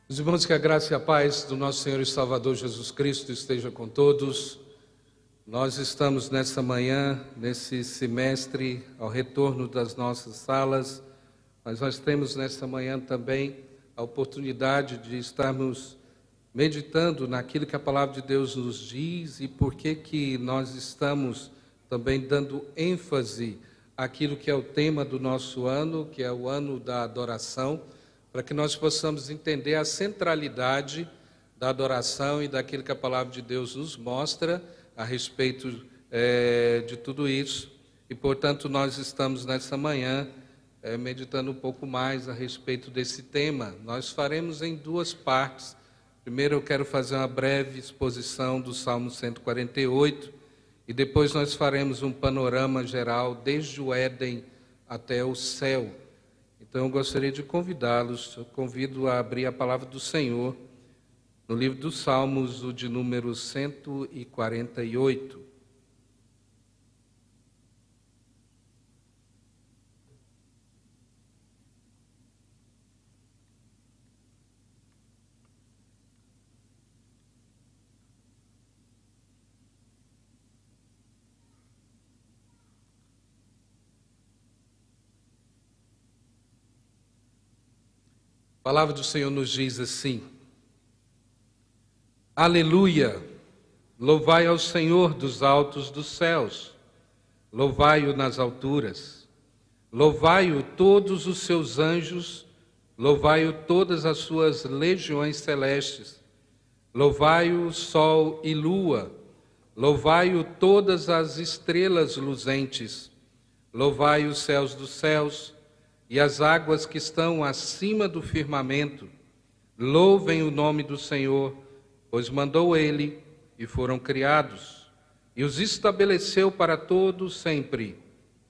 Os irmãos, que a graça e a paz do nosso Senhor e Salvador Jesus Cristo esteja com todos. Nós estamos nessa manhã, nesse semestre, ao retorno das nossas salas, mas nós temos nessa manhã também a oportunidade de estarmos meditando naquilo que a palavra de Deus nos diz e por que nós estamos também dando ênfase àquilo que é o tema do nosso ano, que é o ano da adoração, para que nós possamos entender a centralidade da adoração e daquilo que a palavra de Deus nos mostra a respeito de tudo isso. E, portanto, nós estamos nessa manhã meditando um pouco mais a respeito desse tema. Nós faremos em duas partes. Primeiro eu quero fazer uma breve exposição do Salmo 148 e depois nós faremos um panorama geral desde o Éden até o céu. Então eu gostaria de convidá-los, eu convido a abrir a palavra do Senhor no livro dos Salmos, o de número 148. A palavra do Senhor nos diz assim: Aleluia! Louvai ao Senhor dos altos dos céus, louvai-o nas alturas, louvai-o todos os seus anjos, louvai-o todas as suas legiões celestes, louvai-o sol e lua, louvai-o todas as estrelas luzentes, louvai os céus dos céus, e as águas que estão acima do firmamento. Louvem o nome do Senhor, pois mandou ele e foram criados, e os estabeleceu para todos sempre.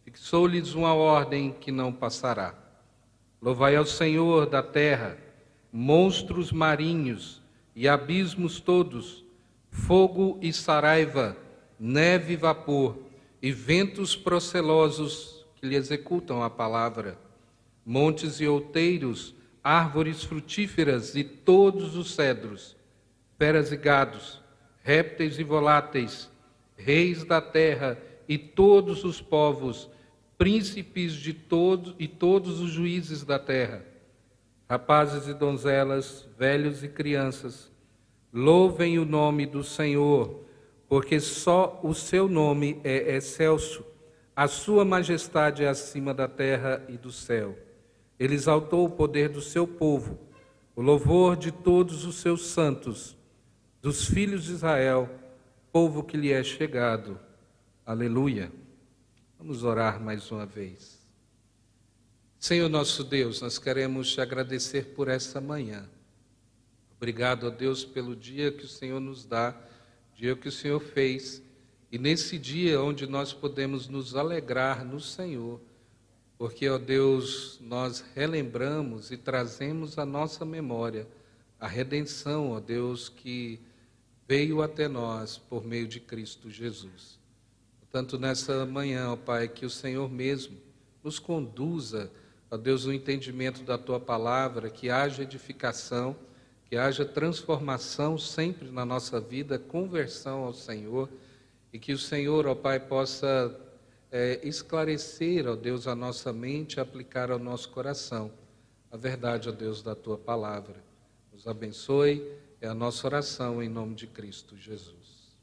Fixou-lhes uma ordem que não passará. Louvai ao Senhor da terra, monstros marinhos e abismos todos, fogo e saraiva, neve e vapor, e ventos procelosos que lhe executam a palavra. Montes e outeiros, árvores frutíferas e todos os cedros, feras e gados, répteis e voláteis, reis da terra e todos os povos, príncipes de todos e todos os juízes da terra, rapazes e donzelas, velhos e crianças, louvem o nome do Senhor, porque só o seu nome é excelso, a sua majestade é acima da terra e do céu. Ele exaltou o poder do seu povo, o louvor de todos os seus santos, dos filhos de Israel, povo que lhe é chegado. Aleluia. Vamos orar mais uma vez. Senhor nosso Deus, nós queremos te agradecer por essa manhã. Obrigado a Deus pelo dia que o Senhor nos dá, dia que o Senhor fez, e nesse dia onde nós podemos nos alegrar no Senhor, porque, ó Deus, nós relembramos e trazemos à nossa memória a redenção, ó Deus, que veio até nós por meio de Cristo Jesus. Portanto, nessa manhã, ó Pai, que o Senhor mesmo nos conduza, ó Deus, no entendimento da Tua palavra, que haja edificação, que haja transformação sempre na nossa vida, conversão ao Senhor, e que o Senhor, ó Pai, possa esclarecer, ó Deus, a nossa mente, aplicar ao nosso coração a verdade, ó Deus, da Tua palavra. Nos abençoe, é a nossa oração em nome de Cristo Jesus.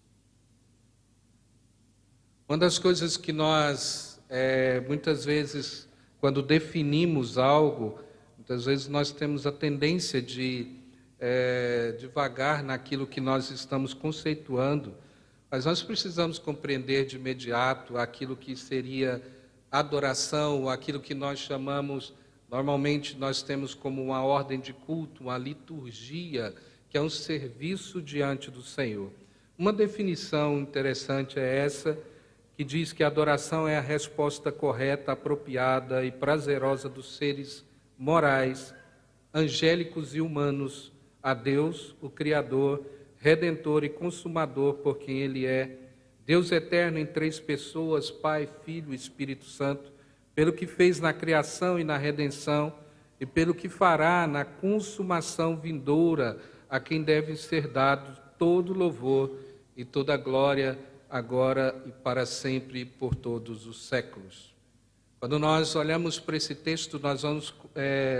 Uma das coisas que nós, muitas vezes, quando definimos algo, muitas vezes nós temos a tendência de devagar naquilo que nós estamos conceituando, mas nós precisamos compreender de imediato aquilo que seria adoração, aquilo que nós chamamos, normalmente nós temos como uma ordem de culto, uma liturgia, que é um serviço diante do Senhor. Uma definição interessante é essa, que diz que a adoração é a resposta correta, apropriada e prazerosa dos seres morais, angélicos e humanos a Deus, o Criador, Redentor e Consumador por quem Ele é, Deus eterno em três pessoas, Pai, Filho e Espírito Santo, pelo que fez na criação e na redenção, e pelo que fará na consumação vindoura, a quem deve ser dado todo louvor e toda glória, agora e para sempre, por todos os séculos. Quando nós olhamos para esse texto, nós vamos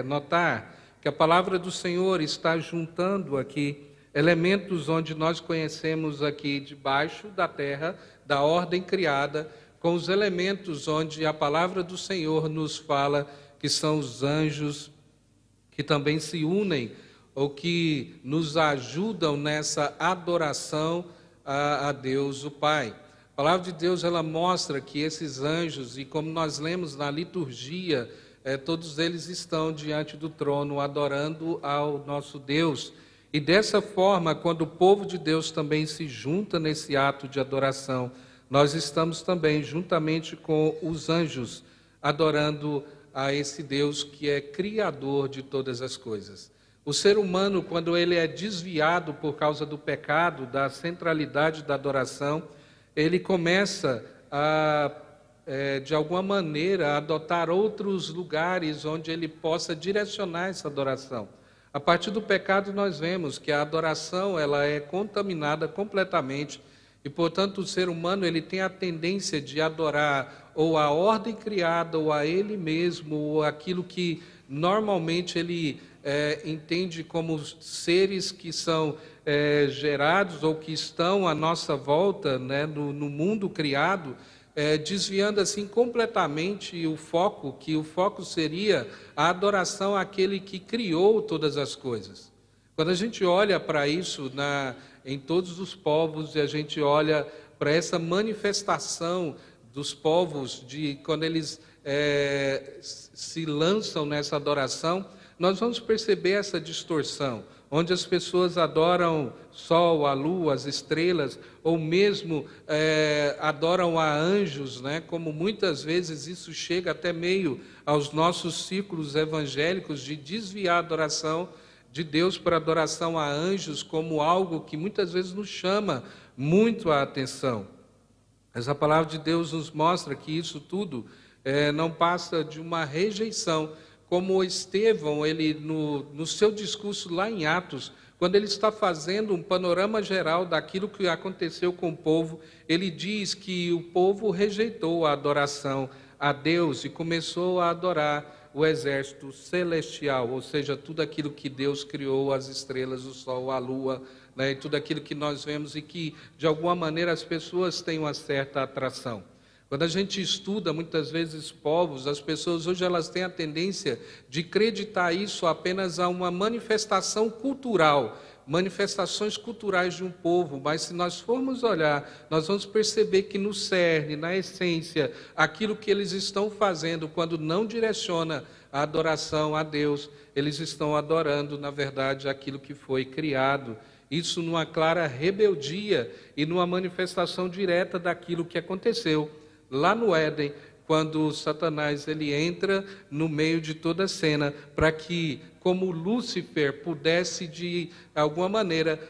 notar que a palavra do Senhor está juntando aqui elementos onde nós conhecemos aqui debaixo da terra, da ordem criada, com os elementos onde a palavra do Senhor nos fala que são os anjos que também se unem ou que nos ajudam nessa adoração a Deus o Pai. A palavra de Deus, ela mostra que esses anjos, e como nós lemos na liturgia, todos eles estão diante do trono adorando ao nosso Deus. E dessa forma, quando o povo de Deus também se junta nesse ato de adoração, nós estamos também, juntamente com os anjos, adorando a esse Deus que é criador de todas as coisas. O ser humano, quando ele é desviado por causa do pecado, da centralidade da adoração, ele começa a, de alguma maneira, adotar outros lugares onde ele possa direcionar essa adoração. A partir do pecado, nós vemos que a adoração ela é contaminada completamente e, portanto, o ser humano ele tem a tendência de adorar ou a ordem criada, ou a ele mesmo, ou aquilo que normalmente ele entende como seres que são gerados ou que estão à nossa volta, né, no mundo criado, desviando assim completamente o foco, que o foco seria a adoração àquele que criou todas as coisas. Quando a gente olha para isso em todos os povos, e a gente olha para essa manifestação dos povos, quando eles se lançam nessa adoração, nós vamos perceber essa distorção, onde as pessoas adoram sol, a lua, as estrelas, ou mesmo adoram a anjos, né? Como muitas vezes isso chega até meio aos nossos círculos evangélicos, de desviar a adoração de Deus para adoração a anjos, como algo que muitas vezes nos chama muito a atenção. Mas a palavra de Deus nos mostra que isso tudo não passa de uma rejeição, como Estevão, ele no seu discurso lá em Atos, quando ele está fazendo um panorama geral daquilo que aconteceu com o povo, ele diz que o povo rejeitou a adoração a Deus e começou a adorar o exército celestial, ou seja, tudo aquilo que Deus criou, as estrelas, o sol, a lua, né, e tudo aquilo que nós vemos e que, de alguma maneira, as pessoas têm uma certa atração. Quando a gente estuda, muitas vezes, povos, as pessoas hoje elas têm a tendência de acreditar isso apenas a uma manifestação cultural, manifestações culturais de um povo, mas se nós formos olhar, nós vamos perceber que no cerne, na essência, aquilo que eles estão fazendo, quando não direciona a adoração a Deus, eles estão adorando, na verdade, aquilo que foi criado. Isso numa clara rebeldia e numa manifestação direta daquilo que aconteceu lá no Éden, quando Satanás ele entra no meio de toda a cena, para que, como Lúcifer, pudesse de alguma maneira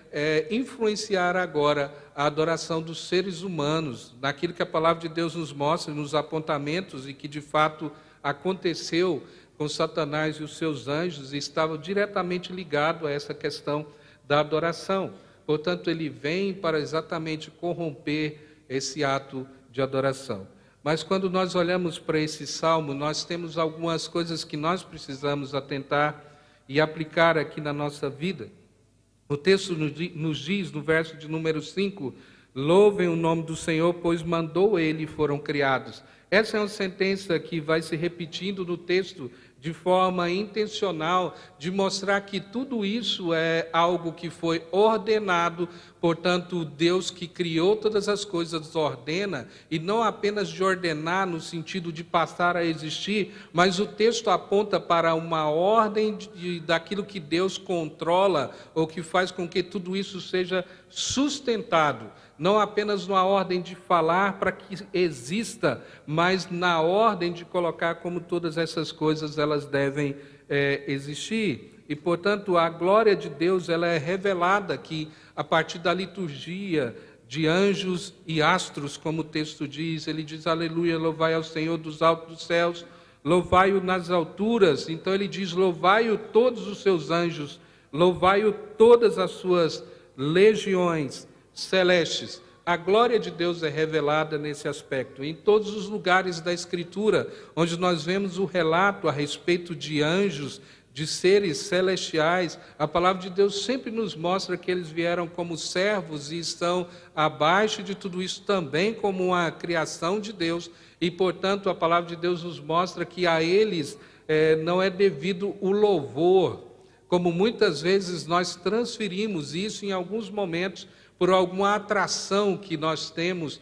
influenciar agora a adoração dos seres humanos, naquilo que a palavra de Deus nos mostra, nos apontamentos, e que de fato aconteceu com Satanás e os seus anjos, e estava diretamente ligado a essa questão da adoração. Portanto, ele vem para exatamente corromper esse ato de adoração. Mas quando nós olhamos para esse salmo, nós temos algumas coisas que nós precisamos atentar e aplicar aqui na nossa vida. O texto nos diz, no verso de número 5, louvem o nome do Senhor, pois mandou ele e foram criados. Essa é uma sentença que vai se repetindo no texto de forma intencional, de mostrar que tudo isso é algo que foi ordenado, portanto, Deus que criou todas as coisas ordena, e não apenas de ordenar no sentido de passar a existir, mas o texto aponta para uma ordem daquilo que Deus controla, ou que faz com que tudo isso seja sustentado, não apenas numa ordem de falar para que exista, mas na ordem de colocar como todas essas coisas elas devem existir. E, portanto, a glória de Deus ela é revelada aqui a partir da liturgia de anjos e astros, como o texto diz. Ele diz, aleluia, louvai ao Senhor dos altos dos céus, louvai-o nas alturas. Então ele diz: louvai-o todos os seus anjos, louvai-o todas as suas legiões celestes. A glória de Deus é revelada nesse aspecto. Em todos os lugares da Escritura, onde nós vemos o relato a respeito de anjos, de seres celestiais, a palavra de Deus sempre nos mostra que eles vieram como servos e estão abaixo de tudo isso também como uma criação de Deus. E, portanto, a palavra de Deus nos mostra que a eles não é devido o louvor, como muitas vezes nós transferimos isso em alguns momentos por alguma atração que nós temos.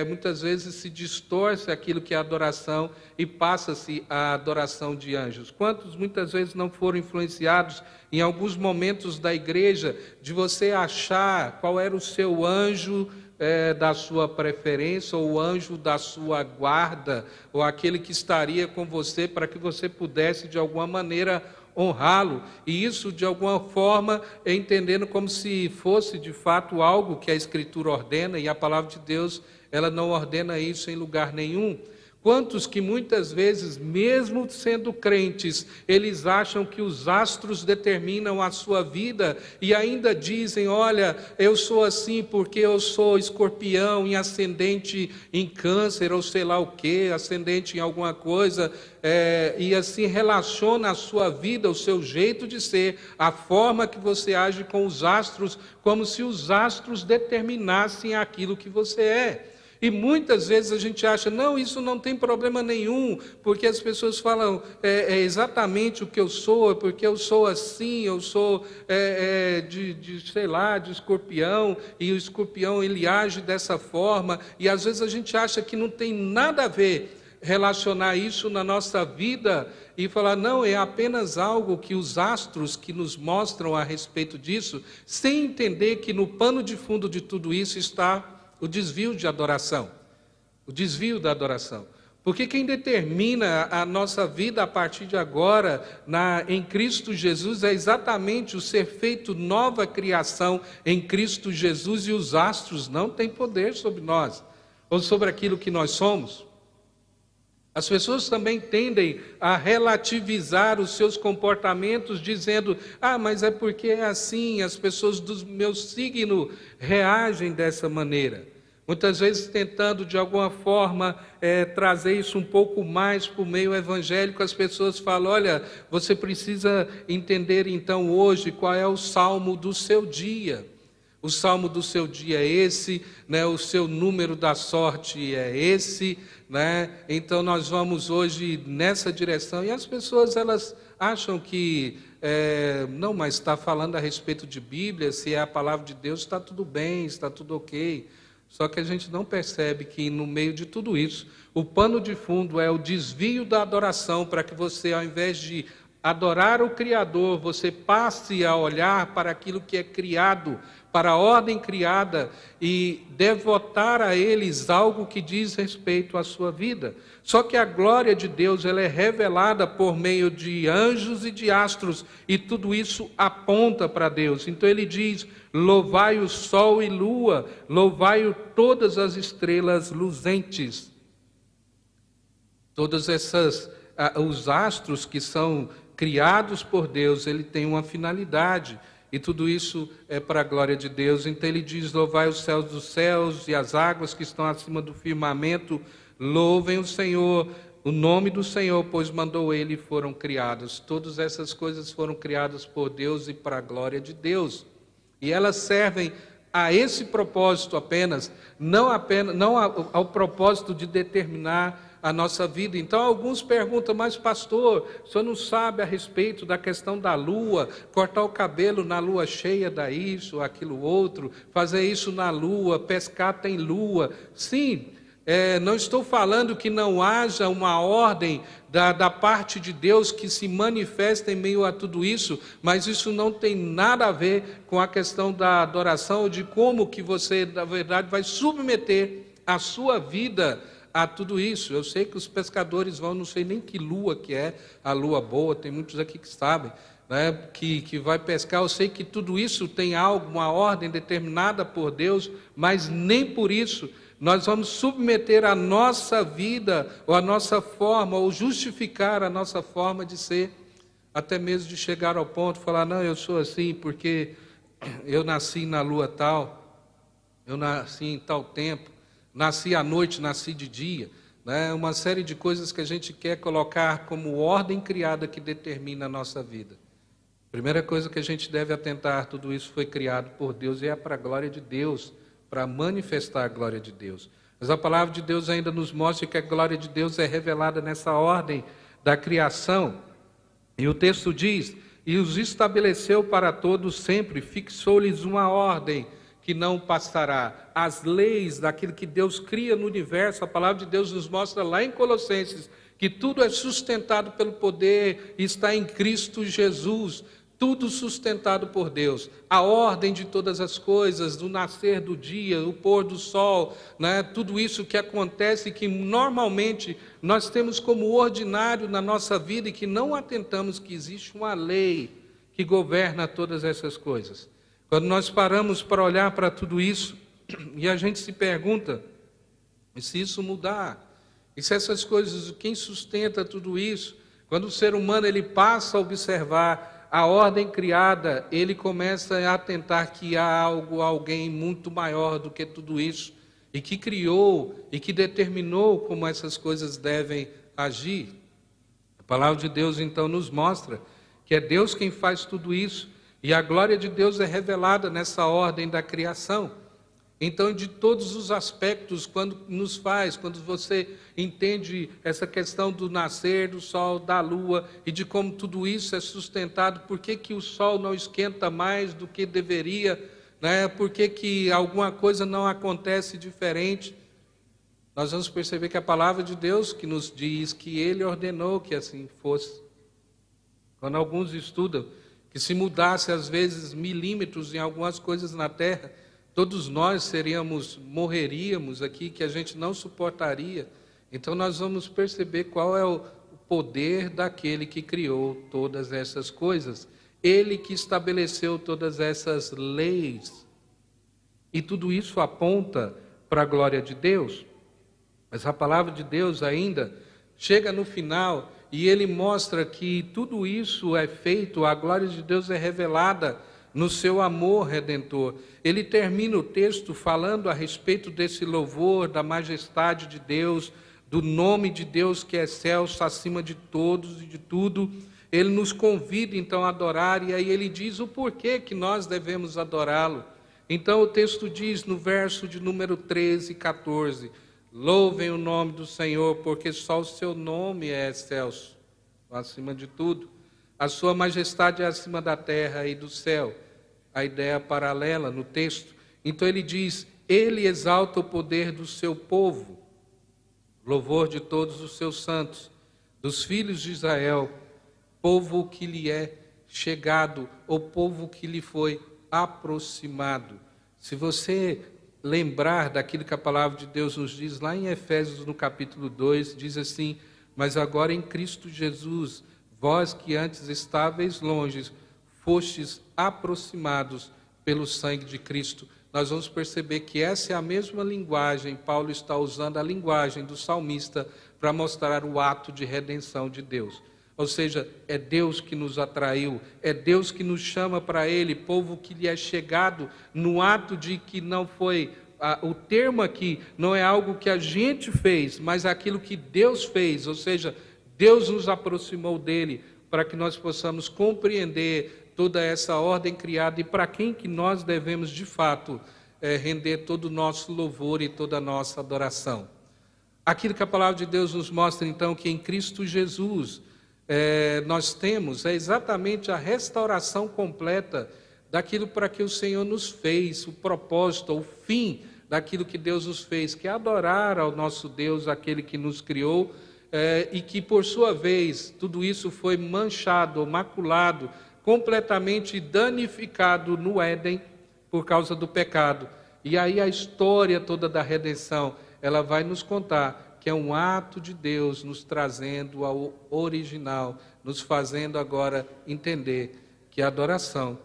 Muitas vezes se distorce aquilo que é adoração e passa-se a adoração de anjos. Quantos muitas vezes não foram influenciados em alguns momentos da igreja de você achar qual era o seu anjo da sua preferência, ou o anjo da sua guarda, ou aquele que estaria com você para que você pudesse de alguma maneira honrá-lo, e isso de alguma forma entendendo como se fosse de fato algo que a Escritura ordena, e a palavra de Deus ela não ordena isso em lugar nenhum. Quantos que muitas vezes, mesmo sendo crentes, eles acham que os astros determinam a sua vida e ainda dizem: olha, eu sou assim porque eu sou escorpião em ascendente em câncer, ou sei lá o que, ascendente em alguma coisa, e assim relaciona a sua vida, o seu jeito de ser, a forma que você age com os astros, como se os astros determinassem aquilo que você é. E muitas vezes a gente acha: não, isso não tem problema nenhum, porque as pessoas falam, é exatamente o que eu sou, porque eu sou assim, eu sou sei lá, de escorpião, e o escorpião ele age dessa forma, e às vezes a gente acha que não tem nada a ver relacionar isso na nossa vida e falar: não, é apenas algo que os astros que nos mostram a respeito disso, sem entender que no pano de fundo de tudo isso está o desvio de adoração, o desvio da adoração. Porque quem determina a nossa vida a partir de agora, em Cristo Jesus, é exatamente o ser feito nova criação em Cristo Jesus, e os astros não têm poder sobre nós, ou sobre aquilo que nós somos. As pessoas também tendem a relativizar os seus comportamentos, dizendo: mas é porque é assim, as pessoas do meu signo reagem dessa maneira. Muitas vezes tentando de alguma forma trazer isso um pouco mais para o meio evangélico, as pessoas falam: olha, você precisa entender então hoje qual é o salmo do seu dia. O salmo do seu dia é esse, né? O seu número da sorte é esse, né? Então nós vamos hoje nessa direção, e as pessoas elas acham que não, mas está falando a respeito de Bíblia, se é a palavra de Deus, está tudo bem, está tudo ok. Só que a gente não percebe que no meio de tudo isso, o pano de fundo é o desvio da adoração, para que você, ao invés de adorar o Criador, você passe a olhar para aquilo que é criado, para a ordem criada, e devotar a eles algo que diz respeito à sua vida. Só que a glória de Deus ela é revelada por meio de anjos e de astros, e tudo isso aponta para Deus. Então ele diz: louvai o sol e lua, louvai todas as estrelas luzentes. Todas essas, os astros que são criados por Deus, ele tem uma finalidade, e tudo isso é para a glória de Deus. Então ele diz: louvai os céus dos céus e as águas que estão acima do firmamento, louvem o Senhor, o nome do Senhor, pois mandou ele e foram criados. Todas essas coisas foram criadas por Deus e para a glória de Deus, e elas servem a esse propósito apenas, não ao propósito de determinar a nossa vida. Então alguns perguntam: mas pastor, o senhor não sabe a respeito da questão da lua, cortar o cabelo na lua cheia dá isso, aquilo outro, fazer isso na lua, pescar tem lua. Sim, não estou falando que não haja uma ordem da parte de Deus que se manifesta em meio a tudo isso, mas isso não tem nada a ver com a questão da adoração, ou de como que você, na verdade, vai submeter a sua vida a tudo isso. Eu sei que os pescadores vão, não sei nem que lua que é, a lua boa, tem muitos aqui que sabem, né, que vai pescar. Eu sei que tudo isso tem algo, uma ordem determinada por Deus, mas nem por isso nós vamos submeter a nossa vida, ou a nossa forma, ou justificar a nossa forma de ser, até mesmo de chegar ao ponto de falar, não, eu sou assim porque eu nasci na lua tal, eu nasci em tal tempo, nasci à noite, nasci de dia, né? Uma série de coisas que a gente quer colocar como ordem criada que determina a nossa vida. Primeira coisa que a gente deve atentar, tudo isso foi criado por Deus e é para a glória de Deus, para manifestar a glória de Deus. Mas a palavra de Deus ainda nos mostra que a glória de Deus é revelada nessa ordem da criação. E o texto diz, e os estabeleceu para todos sempre, fixou-lhes uma ordem que não passará. As leis daquilo que Deus cria no universo, a palavra de Deus nos mostra lá em Colossenses, que tudo é sustentado pelo poder e está em Cristo Jesus. Tudo sustentado por Deus, a ordem de todas as coisas, do nascer do dia, o pôr do sol, né? Tudo isso que acontece, que normalmente nós temos como ordinário na nossa vida e que não atentamos que existe uma lei que governa todas essas coisas. Quando nós paramos para olhar para tudo isso, e a gente se pergunta, e se isso mudar? E se essas coisas, quem sustenta tudo isso? Quando o ser humano ele passa a observar a ordem criada, ele começa a atentar que há alguém muito maior do que tudo isso, e que criou, e que determinou como essas coisas devem agir. A palavra de Deus então nos mostra que é Deus quem faz tudo isso, e a glória de Deus é revelada nessa ordem da criação. Então, de todos os aspectos, quando você entende essa questão do nascer, do sol, da lua, e de como tudo isso é sustentado, por que o sol não esquenta mais do que deveria, né? Por que alguma coisa não acontece diferente? Nós vamos perceber que a palavra de Deus que nos diz que Ele ordenou que assim fosse. Quando alguns estudam que se mudasse às vezes milímetros em algumas coisas na terra, todos nós morreríamos aqui, que a gente não suportaria. Então nós vamos perceber qual é o poder daquele que criou todas essas coisas. Ele que estabeleceu todas essas leis. E tudo isso aponta para a glória de Deus. Mas a palavra de Deus ainda chega no final e ele mostra que tudo isso é feito, a glória de Deus é revelada no seu amor redentor. Ele termina o texto falando a respeito desse louvor, da majestade de Deus, do nome de Deus que é excelso acima de todos e de tudo. Ele nos convida então a adorar, e aí ele diz o porquê que nós devemos adorá-lo. Então o texto diz no verso de número 13 e 14, louvem o nome do Senhor, porque só o seu nome é excelso, acima de tudo. A sua majestade é acima da terra e do céu. A ideia paralela no texto. Então ele diz, ele exalta o poder do seu povo, louvor de todos os seus santos, dos filhos de Israel, povo que lhe é chegado, ou povo que lhe foi aproximado. Se você lembrar daquilo que a palavra de Deus nos diz lá em Efésios, no capítulo 2, diz assim, mas agora em Cristo Jesus, vós que antes estáveis longe, fostes aproximados pelo sangue de Cristo. Nós vamos perceber que essa é a mesma linguagem, Paulo está usando a linguagem do salmista para mostrar o ato de redenção de Deus. Ou seja, é Deus que nos atraiu, é Deus que nos chama para Ele, povo que lhe é chegado, no ato de que não foi, o termo aqui não é algo que a gente fez, mas aquilo que Deus fez, ou seja, Deus nos aproximou dEle, para que nós possamos compreender toda essa ordem criada e para quem que nós devemos de fato render todo o nosso louvor e toda a nossa adoração. Aquilo que a palavra de Deus nos mostra então que em Cristo Jesus nós temos exatamente a restauração completa daquilo para que o Senhor nos fez, o propósito, o fim daquilo que Deus nos fez, que é adorar ao nosso Deus, aquele que nos criou, e que por sua vez tudo isso foi manchado, maculado, completamente danificado no Éden por causa do pecado. E aí a história toda da redenção, ela vai nos contar que é um ato de Deus nos trazendo ao original, nos fazendo agora entender que a adoração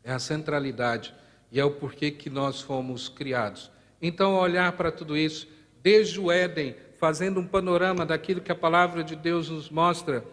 é a centralidade e é o porquê que nós fomos criados. então olhar para tudo isso, desde o Éden, fazendo um panorama daquilo que a palavra de Deus nos mostra,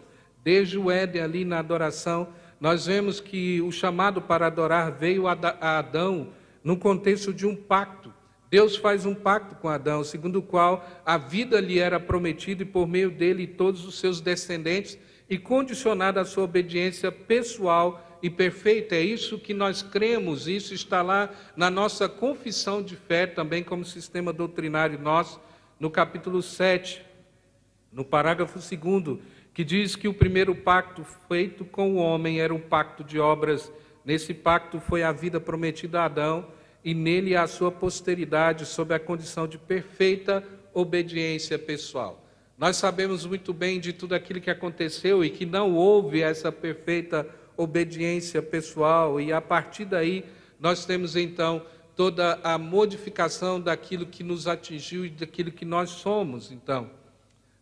desde o Éden ali na adoração, nós vemos que o chamado para adorar veio a Adão no contexto de um pacto. Deus faz um pacto com Adão, segundo o qual a vida lhe era prometida e por meio dele todos os seus descendentes, e condicionada à sua obediência pessoal e perfeita. É isso que nós cremos, isso está lá na nossa confissão de fé, também como sistema doutrinário nosso, no capítulo 7, no parágrafo 2º, que diz que o primeiro pacto feito com o homem era um pacto de obras. Nesse pacto foi a vida prometida a Adão, e nele a sua posteridade, sob a condição de perfeita obediência pessoal. Nós sabemos muito bem de tudo aquilo que aconteceu e que não houve essa perfeita obediência pessoal, e a partir daí nós temos então toda a modificação daquilo que nos atingiu e daquilo que nós somos. Então,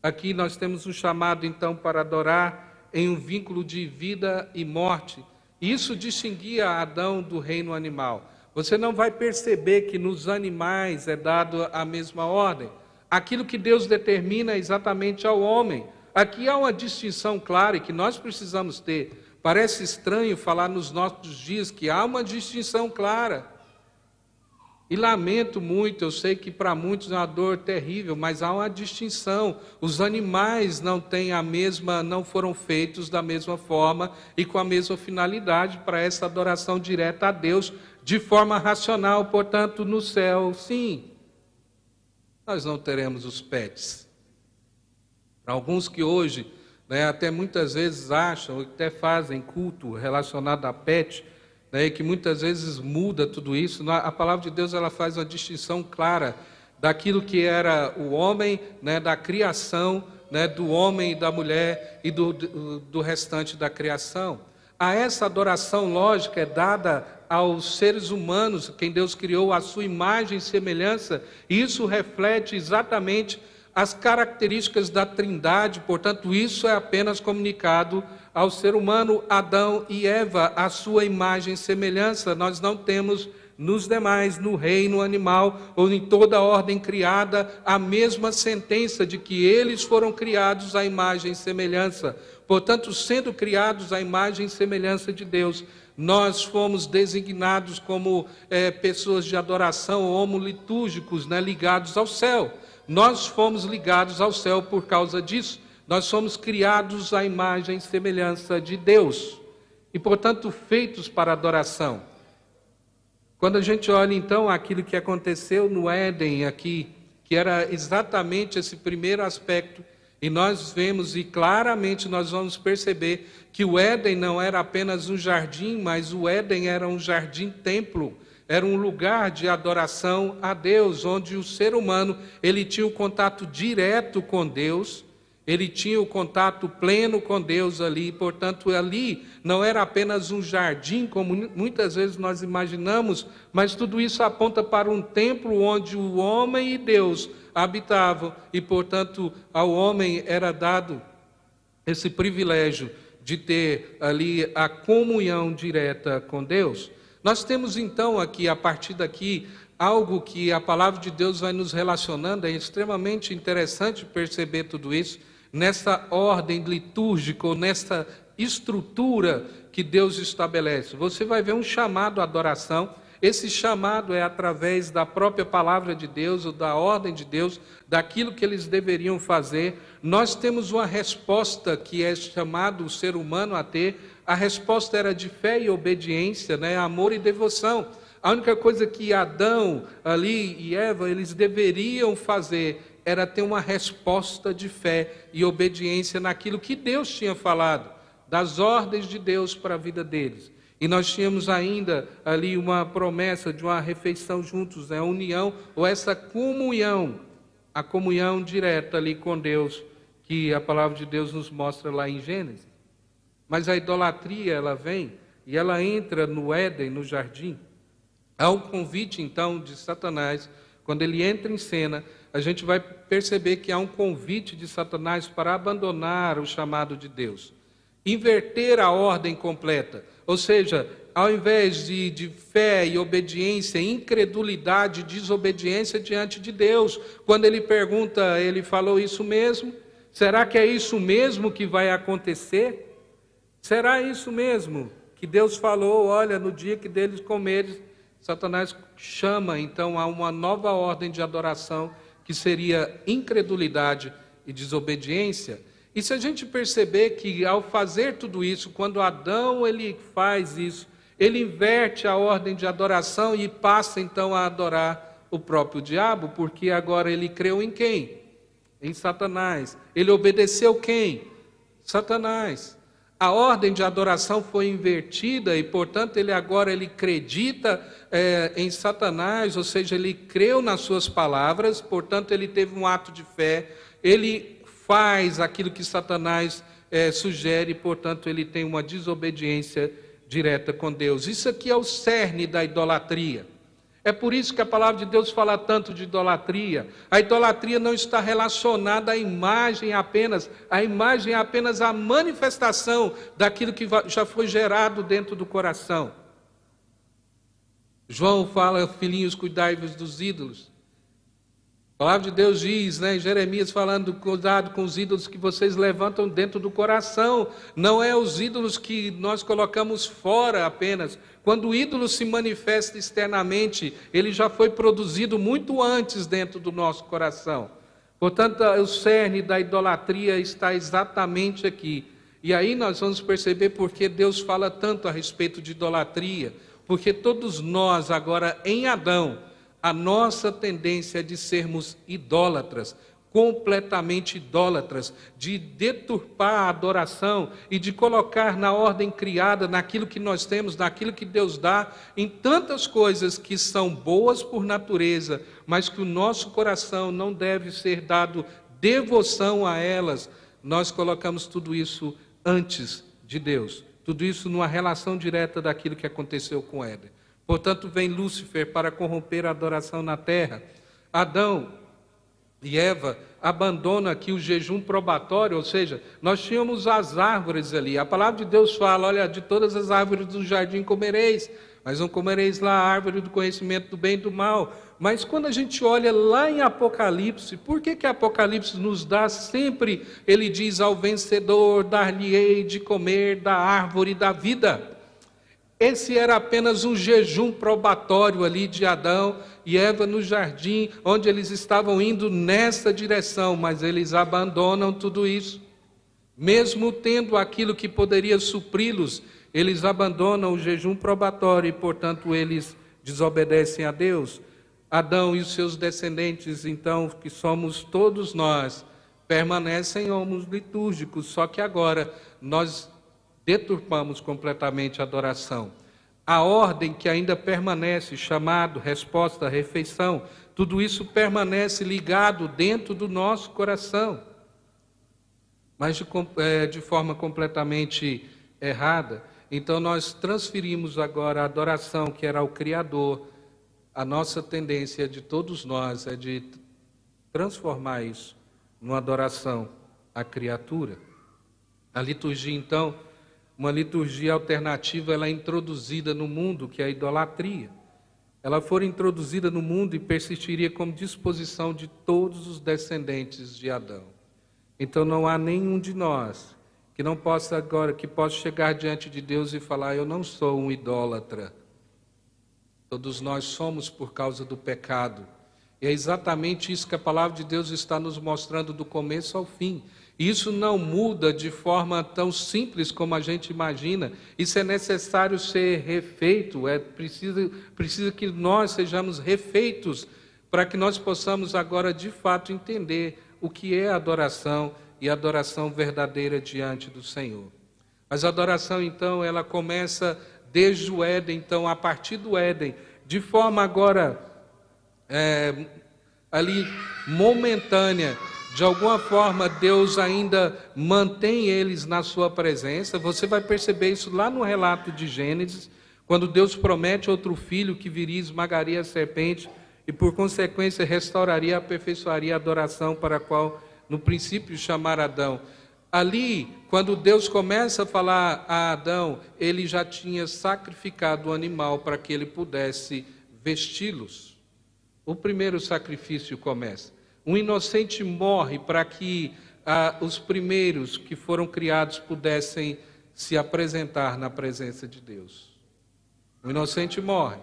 aqui nós temos um chamado então para adorar em um vínculo de vida e morte. Isso distinguia Adão do reino animal. Você não vai perceber que nos animais é dado a mesma ordem. Aquilo que Deus determina exatamente ao homem. Aqui há uma distinção clara e que nós precisamos ter. Parece estranho falar nos nossos dias que há uma distinção clara. E lamento muito, eu sei que para muitos é uma dor terrível, mas há uma distinção. Os animais não têm a mesma, não foram feitos da mesma forma e com a mesma finalidade para essa adoração direta a Deus, de forma racional. Portanto, no céu, sim, nós não teremos os pets. Para alguns que hoje, até muitas vezes acham, até fazem culto relacionado a pet, e que muitas vezes muda tudo isso, a palavra de Deus ela faz uma distinção clara daquilo que era o homem, da criação, do homem e da mulher e do restante da criação. A essa adoração lógica é dada aos seres humanos, quem Deus criou à sua imagem e semelhança, e isso reflete exatamente as características da Trindade. Portanto, isso é apenas comunicado ao ser humano, Adão e Eva, à sua imagem e semelhança. Nós não temos nos demais, no reino animal ou em toda a ordem criada, a mesma sentença de que eles foram criados à imagem e semelhança. Portanto, sendo criados à imagem e semelhança de Deus, nós fomos designados como pessoas de adoração, homolitúrgicos, ligados ao céu. Nós fomos ligados ao céu por causa disso. Nós somos criados à imagem e semelhança de Deus e, portanto, feitos para adoração. Quando a gente olha, então, aquilo que aconteceu no Éden aqui, que era exatamente esse primeiro aspecto, e nós vemos e claramente nós vamos perceber que o Éden não era apenas um jardim, mas o Éden era um jardim-templo. Era um lugar de adoração a Deus, onde o ser humano ele tinha o contato direto com Deus, ele tinha o contato pleno com Deus ali. Portanto, ali não era apenas um jardim, como muitas vezes nós imaginamos, mas tudo isso aponta para um templo onde o homem e Deus habitavam, e, portanto, ao homem era dado esse privilégio de ter ali a comunhão direta com Deus. Nós temos então aqui, a partir daqui, algo que a palavra de Deus vai nos relacionando. É extremamente interessante perceber tudo isso, nessa ordem litúrgica, ou nessa estrutura que Deus estabelece. Você vai ver um chamado à adoração. Esse chamado é através da própria palavra de Deus, ou da ordem de Deus, daquilo que eles deveriam fazer. Nós temos uma resposta que é chamado o ser humano a ter. A resposta era de fé e obediência, amor e devoção. A única coisa que Adão ali e Eva, eles deveriam fazer era ter uma resposta de fé e obediência naquilo que Deus tinha falado, das ordens de Deus para a vida deles. E nós tínhamos ainda ali uma promessa de uma refeição juntos, a união, ou essa comunhão, a comunhão direta ali com Deus, que a palavra de Deus nos mostra lá em Gênesis. Mas a idolatria, ela vem e ela entra no Éden, no jardim. Há um convite, então, de Satanás. Quando ele entra em cena, a gente vai perceber que há um convite de Satanás para abandonar o chamado de Deus. Inverter a ordem completa. Ou seja, ao invés de fé e obediência, incredulidade e desobediência diante de Deus. Quando ele pergunta, ele falou isso mesmo? Será que é isso mesmo que vai acontecer? Será isso mesmo que Deus falou? Olha, no dia que deles comeres, Satanás chama então a uma nova ordem de adoração, que seria incredulidade e desobediência. E se a gente perceber que ao fazer tudo isso, quando Adão ele faz isso, ele inverte a ordem de adoração e passa então a adorar o próprio diabo, porque agora ele creu em quem? Em Satanás. Ele obedeceu quem? Satanás. A ordem de adoração foi invertida e, portanto, ele agora acredita em Satanás, ou seja, ele creu nas suas palavras, portanto, ele teve um ato de fé, ele faz aquilo que Satanás sugere, portanto, ele tem uma desobediência direta com Deus. Isso aqui é o cerne da idolatria. É por isso que a palavra de Deus fala tanto de idolatria. A idolatria não está relacionada à imagem apenas. A imagem é apenas a manifestação daquilo que já foi gerado dentro do coração. João fala, filhinhos, cuidai-vos dos ídolos. A palavra de Deus diz, em Jeremias, falando, cuidado com os ídolos que vocês levantam dentro do coração. Não é os ídolos que nós colocamos fora apenas. Quando o ídolo se manifesta externamente, ele já foi produzido muito antes dentro do nosso coração. Portanto, o cerne da idolatria está exatamente aqui. E aí nós vamos perceber porque Deus fala tanto a respeito de idolatria. Porque todos nós agora em Adão, a nossa tendência é de sermos idólatras, completamente idólatras, de deturpar a adoração e de colocar na ordem criada, naquilo que nós temos, naquilo que Deus dá, em tantas coisas que são boas por natureza, mas que o nosso coração não deve ser dado devoção a elas. Nós colocamos tudo isso antes de Deus, tudo isso numa relação direta daquilo que aconteceu com Éden. Portanto, vem Lúcifer para corromper a adoração na terra. Adão e Eva abandonam aqui o jejum probatório, ou seja, nós tínhamos as árvores ali. A palavra de Deus fala, olha, de todas as árvores do jardim comereis, mas não comereis lá a árvore do conhecimento do bem e do mal. Mas quando a gente olha lá em Apocalipse, por que Apocalipse nos dá sempre, ele diz ao vencedor, dar-lhe-ei de comer da árvore da vida. Esse era apenas um jejum probatório ali de Adão e Eva no jardim, onde eles estavam indo nessa direção, mas eles abandonam tudo isso. Mesmo tendo aquilo que poderia supri-los, eles abandonam o jejum probatório e, portanto, eles desobedecem a Deus. Adão e os seus descendentes, então, que somos todos nós, permanecem homens litúrgicos, só que agora nós deturpamos completamente a adoração. A ordem que ainda permanece, chamado, resposta, refeição, tudo isso permanece ligado dentro do nosso coração, mas de forma completamente errada. Então nós transferimos agora a adoração que era ao Criador. A nossa tendência de todos nós é de transformar isso numa adoração à criatura. A liturgia, então, uma liturgia alternativa, ela é introduzida no mundo, que é a idolatria. Ela for introduzida no mundo e persistiria como disposição de todos os descendentes de Adão. Então não há nenhum de nós que não possa agora, que possa chegar diante de Deus e falar, eu não sou um idólatra. Todos nós somos por causa do pecado. E é exatamente isso que a palavra de Deus está nos mostrando do começo ao fim. Isso não muda de forma tão simples como a gente imagina. Isso é necessário ser refeito, precisa que nós sejamos refeitos para que nós possamos agora de fato entender o que é adoração e adoração verdadeira diante do Senhor. Mas a adoração, então, ela começa desde o Éden, então, a partir do Éden, de forma agora ali momentânea. De alguma forma, Deus ainda mantém eles na sua presença. Você vai perceber isso lá no relato de Gênesis, quando Deus promete outro filho que viria e esmagaria a serpente e, por consequência, restauraria e aperfeiçoaria a adoração para a qual, no princípio, chamara Adão. Ali, quando Deus começa a falar a Adão, ele já tinha sacrificado o animal para que ele pudesse vesti-los. O primeiro sacrifício começa. Um inocente morre para que os primeiros que foram criados pudessem se apresentar na presença de Deus. O inocente morre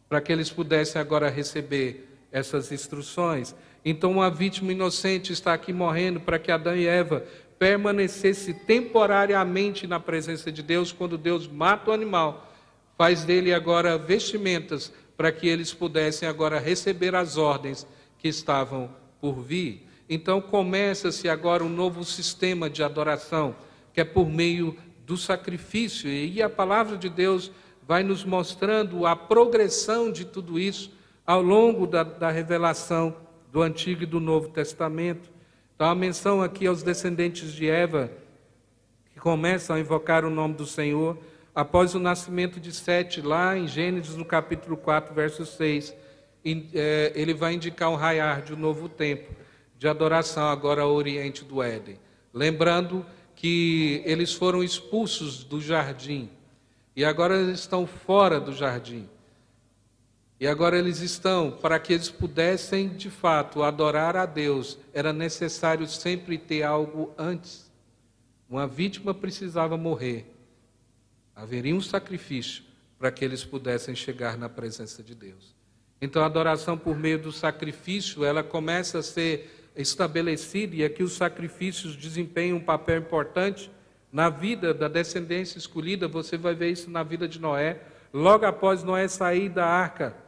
para que eles pudessem agora receber essas instruções. Então, uma vítima inocente está aqui morrendo para que Adão e Eva permanecesse temporariamente na presença de Deus. Quando Deus mata o animal, faz dele agora vestimentas para que eles pudessem agora receber as ordens que estavam por vir. Então começa-se agora um novo sistema de adoração, que é por meio do sacrifício, e a palavra de Deus vai nos mostrando a progressão de tudo isso ao longo da revelação do Antigo e do Novo Testamento. Então, a menção aqui aos descendentes de Eva, que começam a invocar o nome do Senhor, após o nascimento de Sete, lá em Gênesis, no capítulo 4, verso 6, ele vai indicar um raiar de um novo tempo, de adoração agora ao oriente do Éden. Lembrando que eles foram expulsos do jardim, e agora eles estão fora do jardim. E agora eles estão, para que eles pudessem, de fato, adorar a Deus, era necessário sempre ter algo antes. Uma vítima precisava morrer. Haveria um sacrifício para que eles pudessem chegar na presença de Deus. Então a adoração por meio do sacrifício, ela começa a ser estabelecida, e aqui os sacrifícios desempenham um papel importante na vida da descendência escolhida. Você vai ver isso na vida de Noé. Logo após Noé sair da arca,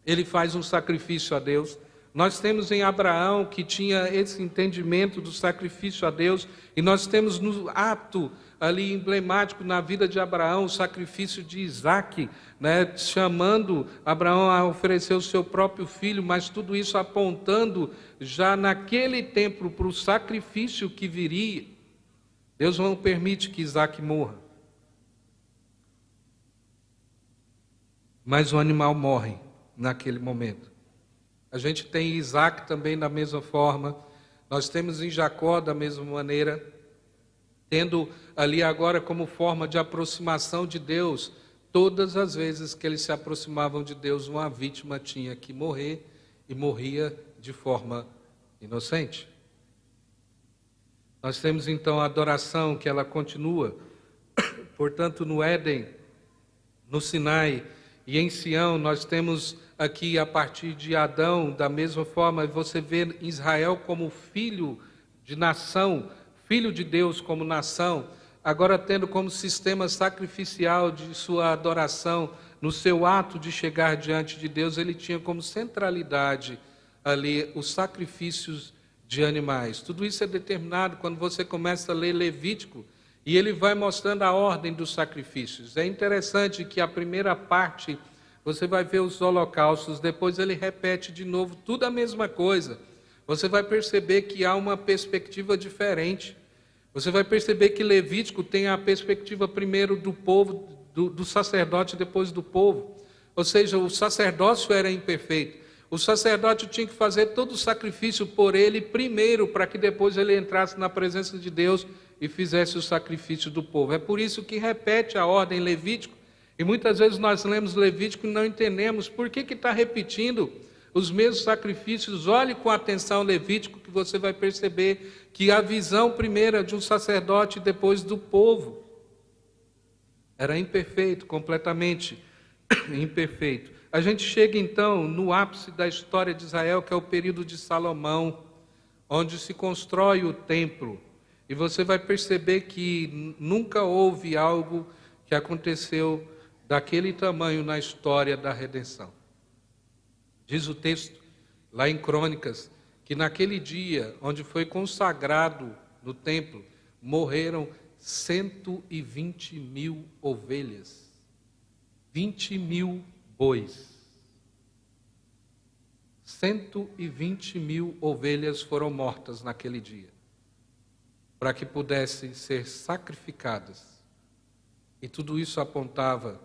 ele faz um sacrifício a Deus. Nós temos em Abraão, que tinha esse entendimento do sacrifício a Deus, e nós temos no ato ali emblemático na vida de Abraão, o sacrifício de Isaque, né, chamando Abraão a oferecer o seu próprio filho, mas tudo isso apontando já naquele tempo para o sacrifício que viria. Deus não permite que Isaque morra, mas o animal morre naquele momento. A gente tem Isaac também da mesma forma, nós temos em Jacó da mesma maneira, tendo ali agora como forma de aproximação de Deus, todas as vezes que eles se aproximavam de Deus, uma vítima tinha que morrer, e morria de forma inocente. Nós temos então a adoração, que ela continua, portanto no Éden, no Sinai e em Sião. Nós temos aqui a partir de Adão, da mesma forma, você vê Israel como filho de nação, filho de Deus como nação, agora tendo como sistema sacrificial de sua adoração, no seu ato de chegar diante de Deus, ele tinha como centralidade ali os sacrifícios de animais. Tudo isso é determinado quando você começa a ler Levítico, e ele vai mostrando a ordem dos sacrifícios. É interessante que a primeira parte, você vai ver os holocaustos, depois ele repete de novo tudo a mesma coisa. Você vai perceber que há uma perspectiva diferente. Você vai perceber que Levítico tem a perspectiva primeiro do povo, do sacerdote, depois do povo. Ou seja, o sacerdócio era imperfeito. O sacerdote tinha que fazer todo o sacrifício por ele primeiro, para que depois ele entrasse na presença de Deus e fizesse o sacrifício do povo. É por isso que repete a ordem Levítico. E muitas vezes nós lemos Levítico e não entendemos por que está repetindo os mesmos sacrifícios. Olhe com atenção Levítico, que você vai perceber que a visão primeira de um sacerdote e depois do povo era imperfeito, completamente imperfeito. A gente chega então no ápice da história de Israel, que é o período de Salomão, onde se constrói o templo. E você vai perceber que nunca houve algo que aconteceu daquele tamanho na história da redenção. Diz o texto, lá em Crônicas, que naquele dia, onde foi consagrado no templo, morreram 120.000 ovelhas, 20.000 bois. 120.000 ovelhas foram mortas naquele dia, para que pudessem ser sacrificadas. E tudo isso apontava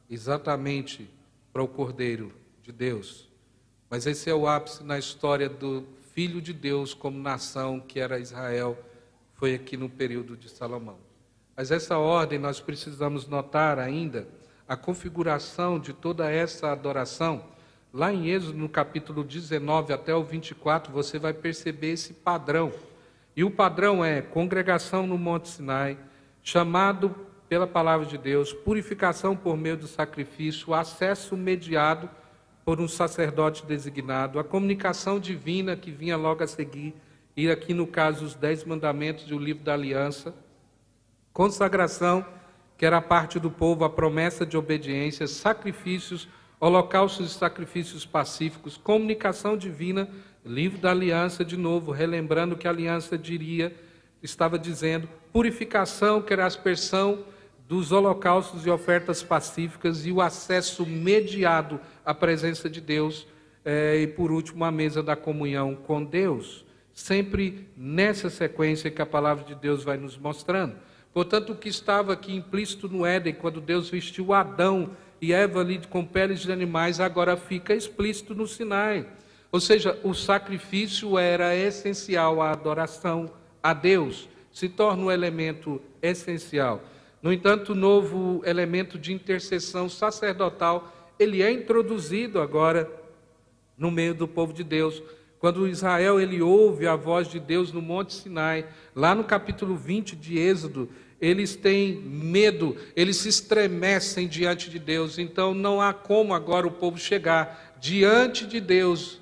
exatamente para o Cordeiro de Deus. Mas esse é o ápice na história do Filho de Deus como nação, que era Israel, foi aqui no período de Salomão. Mas essa ordem nós precisamos notar ainda a configuração de toda essa adoração. Lá em Êxodo, no capítulo 19 até o 24, você vai perceber esse padrão. E o padrão é congregação no Monte Sinai, chamado pela palavra de Deus, purificação por meio do sacrifício, acesso mediado por um sacerdote designado, a comunicação divina que vinha logo a seguir, e aqui no caso os 10 mandamentos e o livro da aliança, consagração, que era a parte do povo, a promessa de obediência, sacrifícios, holocaustos e sacrifícios pacíficos, comunicação divina, livro da aliança, de novo, relembrando que a aliança estava dizendo, purificação, que era a aspersão dos holocaustos e ofertas pacíficas e o acesso mediado à presença de Deus, e por último a mesa da comunhão com Deus, sempre nessa sequência que a palavra de Deus vai nos mostrando. Portanto, o que estava aqui implícito no Éden, quando Deus vestiu Adão e Eva ali com peles de animais, agora fica explícito no Sinai. Ou seja, o sacrifício era essencial à adoração a Deus, se torna um elemento essencial. No entanto, o novo elemento de intercessão sacerdotal, ele é introduzido agora no meio do povo de Deus. Quando Israel ele ouve a voz de Deus no Monte Sinai, lá no capítulo 20 de Êxodo, eles têm medo, eles se estremecem diante de Deus. Então não há como agora o povo chegar diante de Deus,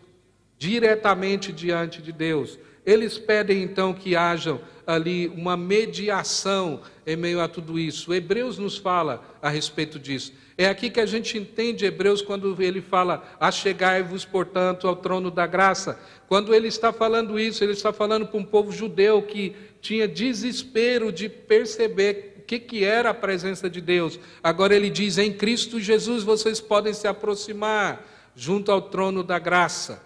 diretamente diante de Deus. Eles pedem então que haja ali uma mediação em meio a tudo isso. Hebreus nos fala a respeito disso. É aqui que a gente entende Hebreus quando ele fala, achegai-vos, portanto, ao trono da graça. Quando ele está falando isso, ele está falando para um povo judeu que tinha desespero de perceber o que era a presença de Deus. Agora ele diz, em Cristo Jesus vocês podem se aproximar junto ao trono da graça.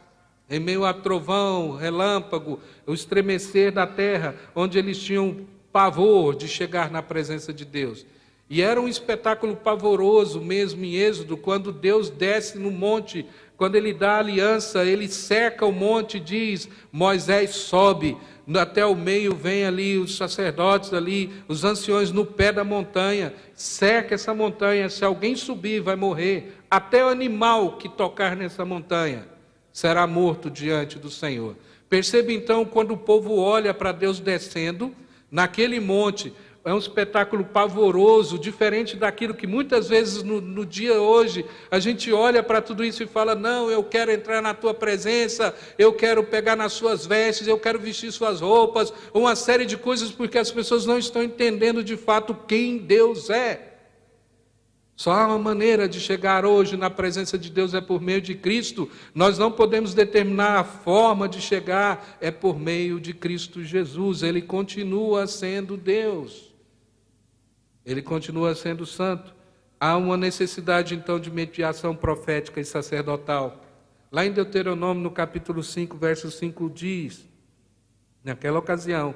Em meio a trovão, relâmpago, o estremecer da terra, onde eles tinham pavor de chegar na presença de Deus. E era um espetáculo pavoroso mesmo em Êxodo, quando Deus desce no monte, quando ele dá a aliança, ele cerca o monte e diz, Moisés sobe, até o meio vem ali os sacerdotes ali, os anciões no pé da montanha, cerca essa montanha, se alguém subir vai morrer, até o animal que tocar nessa montanha será morto diante do Senhor. Perceba então, quando o povo olha para Deus descendo, naquele monte, é um espetáculo pavoroso, diferente daquilo que muitas vezes no dia hoje, a gente olha para tudo isso e fala, não, eu quero entrar na tua presença, eu quero pegar nas suas vestes, eu quero vestir suas roupas, uma série de coisas, porque as pessoas não estão entendendo de fato quem Deus é. Só há uma maneira de chegar hoje na presença de Deus, é por meio de Cristo. Nós não podemos determinar a forma de chegar, é por meio de Cristo Jesus. Ele continua sendo Deus. Ele continua sendo santo. Há uma necessidade então de mediação profética e sacerdotal. Lá em Deuteronômio, no capítulo 5, verso 5 diz, naquela ocasião,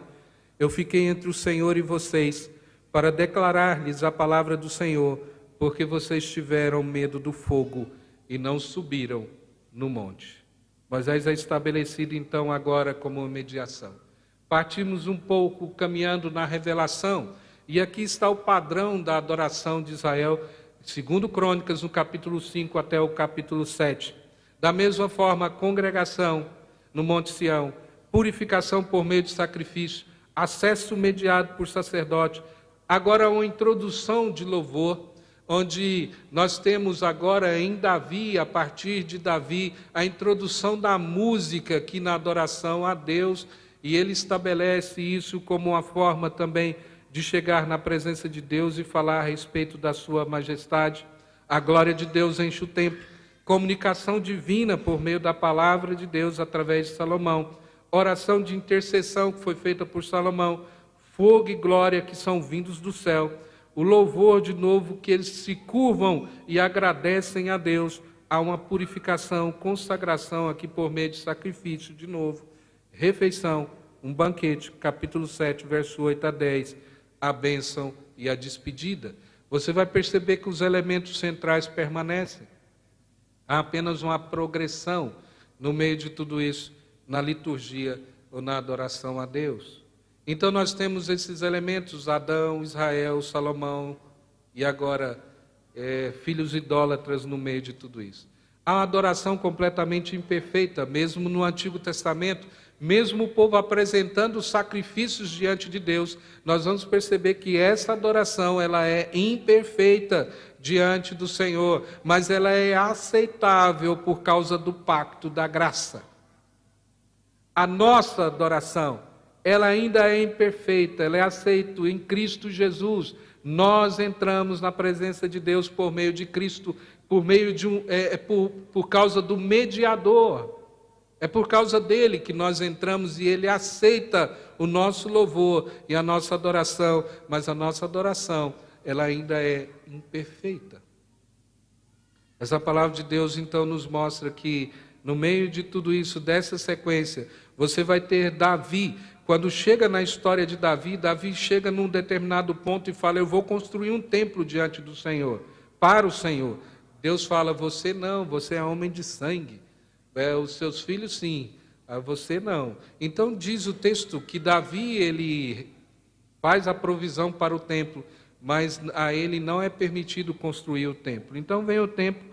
eu fiquei entre o Senhor e vocês, para declarar-lhes a palavra do Senhor, porque vocês tiveram medo do fogo e não subiram no monte. Moisés é estabelecido então agora como mediação. Partimos um pouco caminhando na revelação, e aqui está o padrão da adoração de Israel, segundo Crônicas, no capítulo 5 até o capítulo 7. Da mesma forma, a congregação no Monte Sião, purificação por meio de sacrifício, acesso mediado por sacerdote, agora uma introdução de louvor, onde nós temos agora em Davi, a partir de Davi, a introdução da música aqui na adoração a Deus, e ele estabelece isso como uma forma também de chegar na presença de Deus e falar a respeito da sua majestade. A glória de Deus enche o templo, comunicação divina por meio da palavra de Deus através de Salomão, oração de intercessão que foi feita por Salomão, fogo e glória que são vindos do céu, o louvor de novo que eles se curvam e agradecem a Deus, há uma purificação, consagração aqui por meio de sacrifício de novo, refeição, um banquete, capítulo 7, verso 8 a 10, a bênção e a despedida. Você vai perceber que os elementos centrais permanecem. Há apenas uma progressão no meio de tudo isso, na liturgia ou na adoração a Deus. Então nós temos esses elementos, Adão, Israel, Salomão e agora filhos idólatras no meio de tudo isso. Há uma adoração completamente imperfeita, mesmo no Antigo Testamento, mesmo o povo apresentando sacrifícios diante de Deus, nós vamos perceber que essa adoração ela é imperfeita diante do Senhor, mas ela é aceitável por causa do pacto da graça. A nossa adoração, ela ainda é imperfeita, ela é aceita em Cristo Jesus. Nós entramos na presença de Deus por meio de Cristo, por causa do mediador. É por causa dele que nós entramos e ele aceita o nosso louvor e a nossa adoração, mas a nossa adoração, ela ainda é imperfeita. Essa palavra de Deus então nos mostra que no meio de tudo isso, dessa sequência, você vai ter Davi. Quando chega na história de Davi, Davi chega num determinado ponto e fala: eu vou construir um templo diante do Senhor, para o Senhor. Deus fala: você não, você é homem de sangue. Os seus filhos sim, você não. Então diz o texto que Davi, ele faz a provisão para o templo, mas a ele não é permitido construir o templo. Então vem o tempo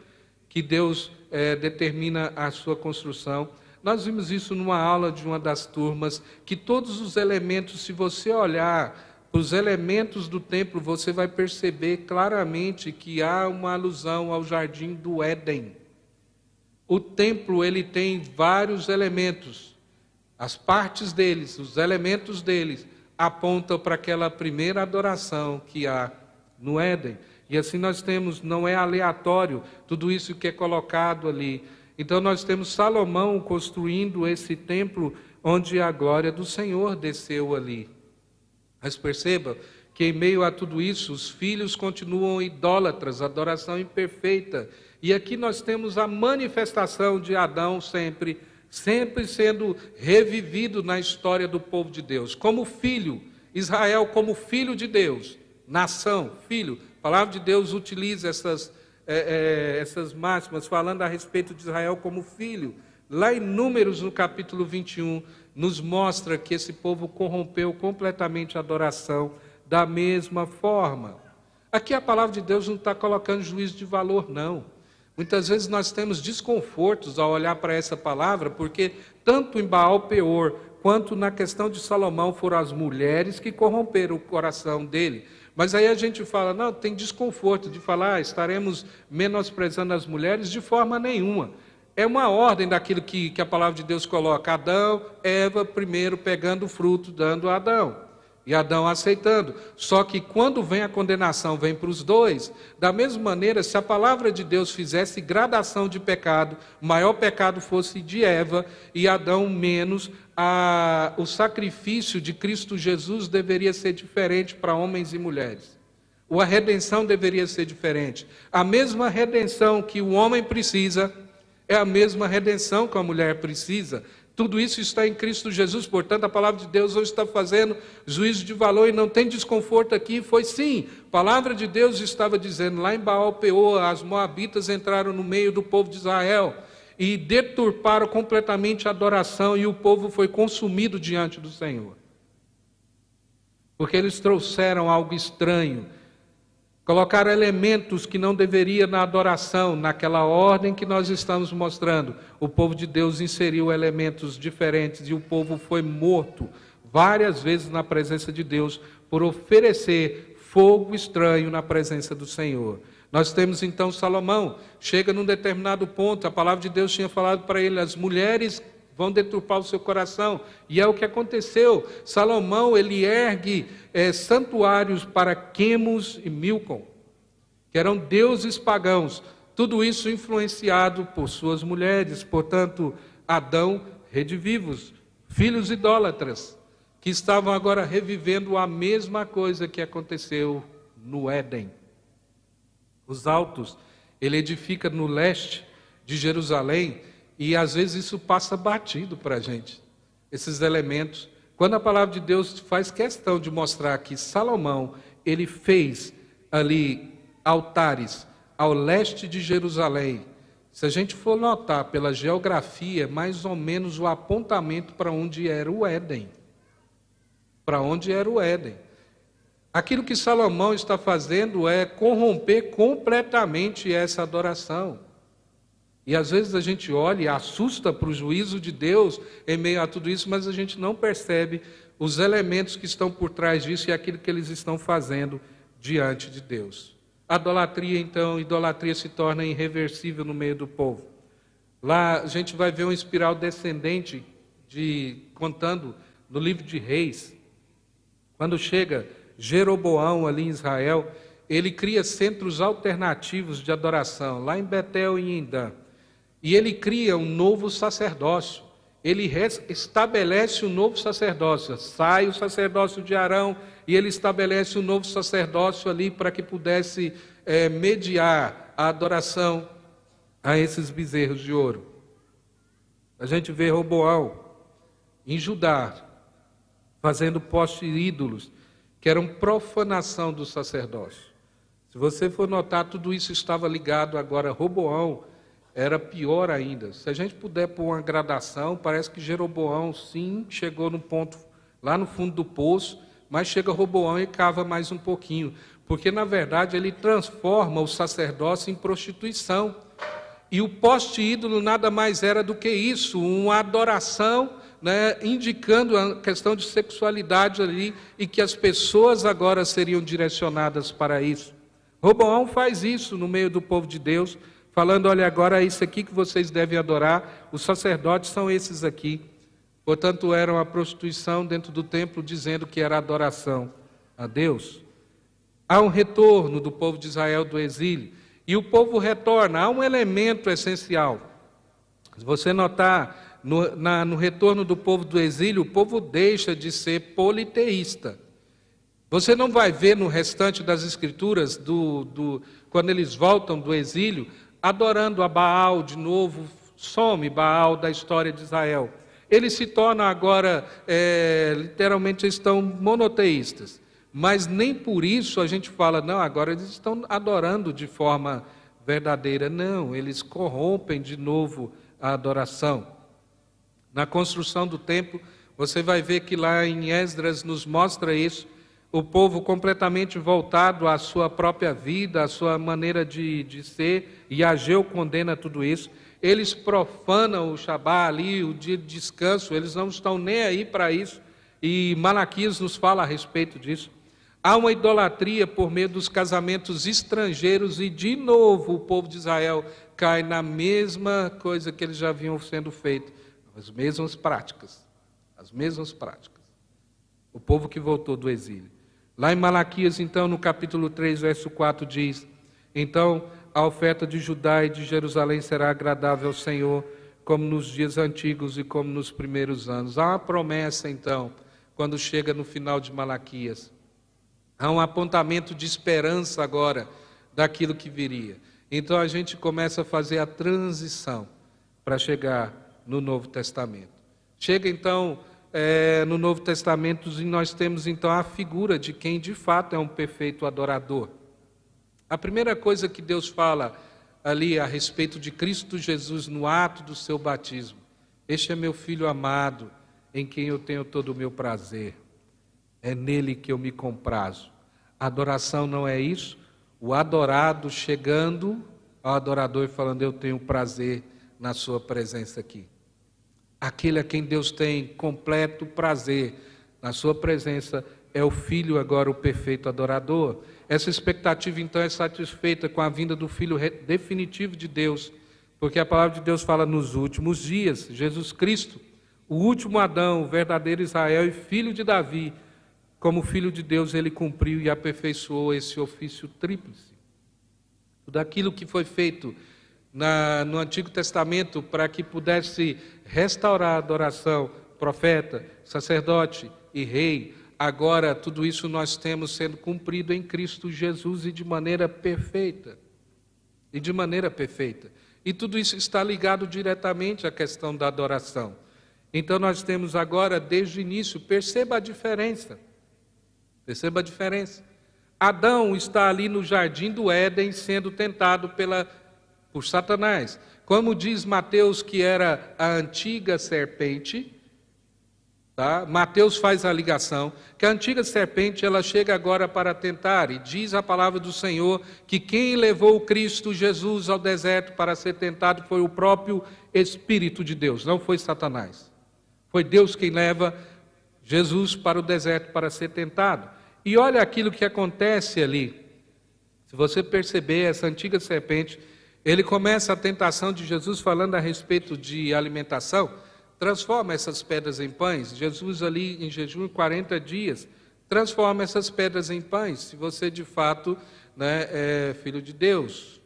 que Deus determina a sua construção. Nós vimos isso numa aula de uma das turmas, que todos os elementos, se você olhar para os elementos do templo, você vai perceber claramente que há uma alusão ao jardim do Éden. O templo, ele tem vários elementos. As partes deles, os elementos deles, apontam para aquela primeira adoração que há no Éden. E assim nós temos, não é aleatório tudo isso que é colocado ali. Então nós temos Salomão construindo esse templo onde a glória do Senhor desceu ali. Mas perceba que em meio a tudo isso, os filhos continuam idólatras, adoração imperfeita. E aqui nós temos a manifestação de Adão sempre sendo revivido na história do povo de Deus. Como filho, Israel como filho de Deus, nação, filho. A palavra de Deus utiliza essas máximas, falando a respeito de Israel como filho. Lá em Números, no capítulo 21, nos mostra que esse povo corrompeu completamente a adoração da mesma forma. Aqui a palavra de Deus não está colocando juízo de valor, não. Muitas vezes nós temos desconfortos ao olhar para essa palavra, porque tanto em Baal-Peor quanto na questão de Salomão foram as mulheres que corromperam o coração dele. Mas aí a gente fala, não, tem desconforto de falar, estaremos menosprezando as mulheres de forma nenhuma. É uma ordem daquilo que a palavra de Deus coloca. Adão, Eva, primeiro pegando o fruto, dando a Adão. E Adão aceitando. Só que quando vem a condenação, vem para os dois. Da mesma maneira, se a palavra de Deus fizesse gradação de pecado, o maior pecado fosse de Eva e Adão menos, o sacrifício de Cristo Jesus deveria ser diferente para homens e mulheres. A redenção deveria ser diferente. A mesma redenção que o homem precisa, é a mesma redenção que a mulher precisa. Tudo isso está em Cristo Jesus, portanto a palavra de Deus não está fazendo juízo de valor e não tem desconforto aqui. Foi sim, a palavra de Deus estava dizendo, lá em Baal-Peor, as moabitas entraram no meio do povo de Israel e deturparam completamente a adoração e o povo foi consumido diante do Senhor. Porque eles trouxeram algo estranho, colocaram elementos que não deveria na adoração, naquela ordem que nós estamos mostrando. O povo de Deus inseriu elementos diferentes e o povo foi morto várias vezes na presença de Deus por oferecer fogo estranho na presença do Senhor. Nós temos então Salomão, chega num determinado ponto, a palavra de Deus tinha falado para ele, as mulheres vão deturpar o seu coração, e é o que aconteceu. Salomão, ele ergue santuários para Quemos e Milcom, que eram deuses pagãos, tudo isso influenciado por suas mulheres, portanto, Adão, redivivos, filhos idólatras, que estavam agora revivendo a mesma coisa que aconteceu no Éden. Os altos, ele edifica no leste de Jerusalém, e às vezes isso passa batido para a gente, esses elementos. Quando a palavra de Deus faz questão de mostrar que Salomão, ele fez ali altares ao leste de Jerusalém, se a gente for notar pela geografia, mais ou menos o apontamento para onde era o Éden. para onde era o Éden. Aquilo que Salomão está fazendo é corromper completamente essa adoração. E às vezes a gente olha e assusta para o juízo de Deus em meio a tudo isso, mas a gente não percebe os elementos que estão por trás disso e aquilo que eles estão fazendo diante de Deus. A idolatria, então, idolatria se torna irreversível no meio do povo. Lá a gente vai ver uma espiral descendente contando no livro de Reis. Quando chega Jeroboão ali em Israel, ele cria centros alternativos de adoração, lá em Betel e em Dan. E ele cria um novo sacerdócio. Ele estabelece um novo sacerdócio. Sai o sacerdócio de Arão e ele estabelece um novo sacerdócio ali para que pudesse mediar a adoração a esses bezerros de ouro. A gente vê Roboão em Judá fazendo postes ídolos que eram profanação do sacerdócio. Se você for notar, tudo isso estava ligado agora. Roboão era pior ainda. Se a gente puder pôr uma gradação, parece que Jeroboão, sim, chegou no ponto, lá no fundo do poço, mas chega Roboão e cava mais um pouquinho. Porque, na verdade, ele transforma o sacerdócio em prostituição. E o poste ídolo nada mais era do que isso, uma adoração, indicando a questão de sexualidade ali, e que as pessoas agora seriam direcionadas para isso. Roboão faz isso no meio do povo de Deus, falando, olha, agora é isso aqui que vocês devem adorar, os sacerdotes são esses aqui. Portanto, era uma prostituição dentro do templo, dizendo que era adoração a Deus. Há um retorno do povo de Israel do exílio, e o povo retorna. Há um elemento essencial. Se você notar, no retorno do povo do exílio, o povo deixa de ser politeísta. Você não vai ver no restante das escrituras, quando eles voltam do exílio, adorando a Baal de novo, some Baal da história de Israel. Eles se tornam agora, literalmente, estão monoteístas. Mas nem por isso a gente fala, não, agora eles estão adorando de forma verdadeira. Não, eles corrompem de novo a adoração. Na construção do templo, você vai ver que lá em Esdras nos mostra isso, o povo completamente voltado à sua própria vida, à sua maneira de ser, e Ageu condena tudo isso. Eles profanam o Shabá ali, o dia de descanso, eles não estão nem aí para isso, e Malaquias nos fala a respeito disso. Há uma idolatria por meio dos casamentos estrangeiros, e de novo o povo de Israel cai na mesma coisa que eles já vinham sendo feito, as mesmas práticas, o povo que voltou do exílio. Lá em Malaquias, então, no capítulo 3, verso 4, diz, então a oferta de Judá e de Jerusalém será agradável ao Senhor, como nos dias antigos e como nos primeiros anos. Há uma promessa, então, quando chega no final de Malaquias. Há um apontamento de esperança agora daquilo que viria. Então a gente começa a fazer a transição para chegar no Novo Testamento. Chega então no Novo Testamento e nós temos então a figura de quem de fato é um perfeito adorador. A primeira coisa que Deus fala ali a respeito de Cristo Jesus no ato do seu batismo: este é meu Filho amado, em quem eu tenho todo o meu prazer. É nele que eu me comprazo. A adoração não é isso? O adorado chegando ao adorador e falando, eu tenho prazer na sua presença aqui. Aquele a quem Deus tem completo prazer na sua presença é o Filho agora, o perfeito adorador. Essa expectativa então é satisfeita com a vinda do Filho definitivo de Deus, porque a palavra de Deus fala nos últimos dias, Jesus Cristo, o último Adão, o verdadeiro Israel e filho de Davi, como Filho de Deus, ele cumpriu e aperfeiçoou esse ofício tríplice. Tudo aquilo que foi feito no Antigo Testamento para que pudesse restaurar a adoração, profeta, sacerdote e rei, agora tudo isso nós temos sendo cumprido em Cristo Jesus e de maneira perfeita. E tudo isso está ligado diretamente à questão da adoração. Então nós temos agora, desde o início, perceba a diferença. Adão está ali no jardim do Éden sendo tentado por Satanás. Como diz Mateus que era a antiga serpente, Tá? Mateus faz a ligação, que a antiga serpente ela chega agora para tentar, e diz a palavra do Senhor que quem levou o Cristo Jesus ao deserto para ser tentado foi o próprio Espírito de Deus, não foi Satanás. Foi Deus quem leva Jesus para o deserto para ser tentado. E olha aquilo que acontece ali. Se você perceber, essa antiga serpente, ele começa a tentação de Jesus falando a respeito de alimentação, transforma essas pedras em pães. Jesus ali em jejum 40 dias, transforma essas pedras em pães, se você de fato, né, é filho de Deus.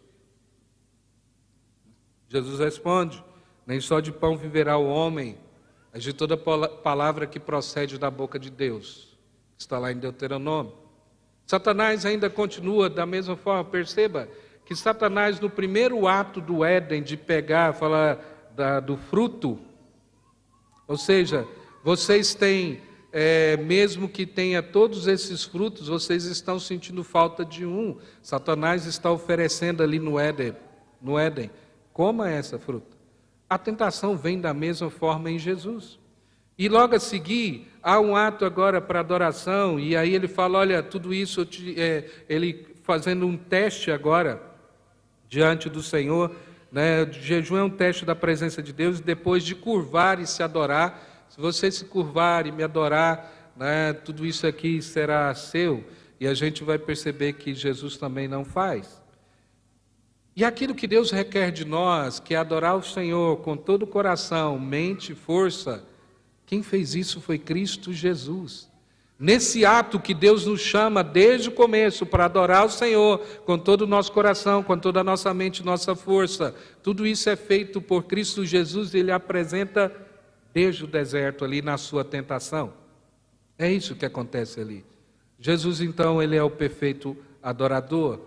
Jesus responde, nem só de pão viverá o homem, mas de toda palavra que procede da boca de Deus. Está lá em Deuteronômio. Satanás ainda continua da mesma forma. Perceba que Satanás, no primeiro ato do Éden, de pegar, falar do fruto, ou seja, vocês têm, mesmo que tenha todos esses frutos, vocês estão sentindo falta de um. Satanás está oferecendo ali no Éden, coma essa fruta. A tentação vem da mesma forma em Jesus. E logo a seguir, há um ato agora para adoração, e aí ele fala, olha, tudo isso, ele fazendo um teste agora, diante do Senho, né? O jejum é um teste da presença de Deus, e depois de curvar e se adorar, se você se curvar e me adorar, né, tudo isso aqui será seu, e a gente vai perceber que Jesus também não faz. E aquilo que Deus requer de nós, que é adorar o Senhor com todo o coração, mente e força, quem fez isso foi Cristo Jesus. Nesse ato que Deus nos chama desde o começo para adorar o Senhor com todo o nosso coração, com toda a nossa mente, nossa força, tudo isso é feito por Cristo Jesus, Ele apresenta desde o deserto ali na sua tentação. É isso que acontece ali. Jesus então, Ele é o perfeito adorador.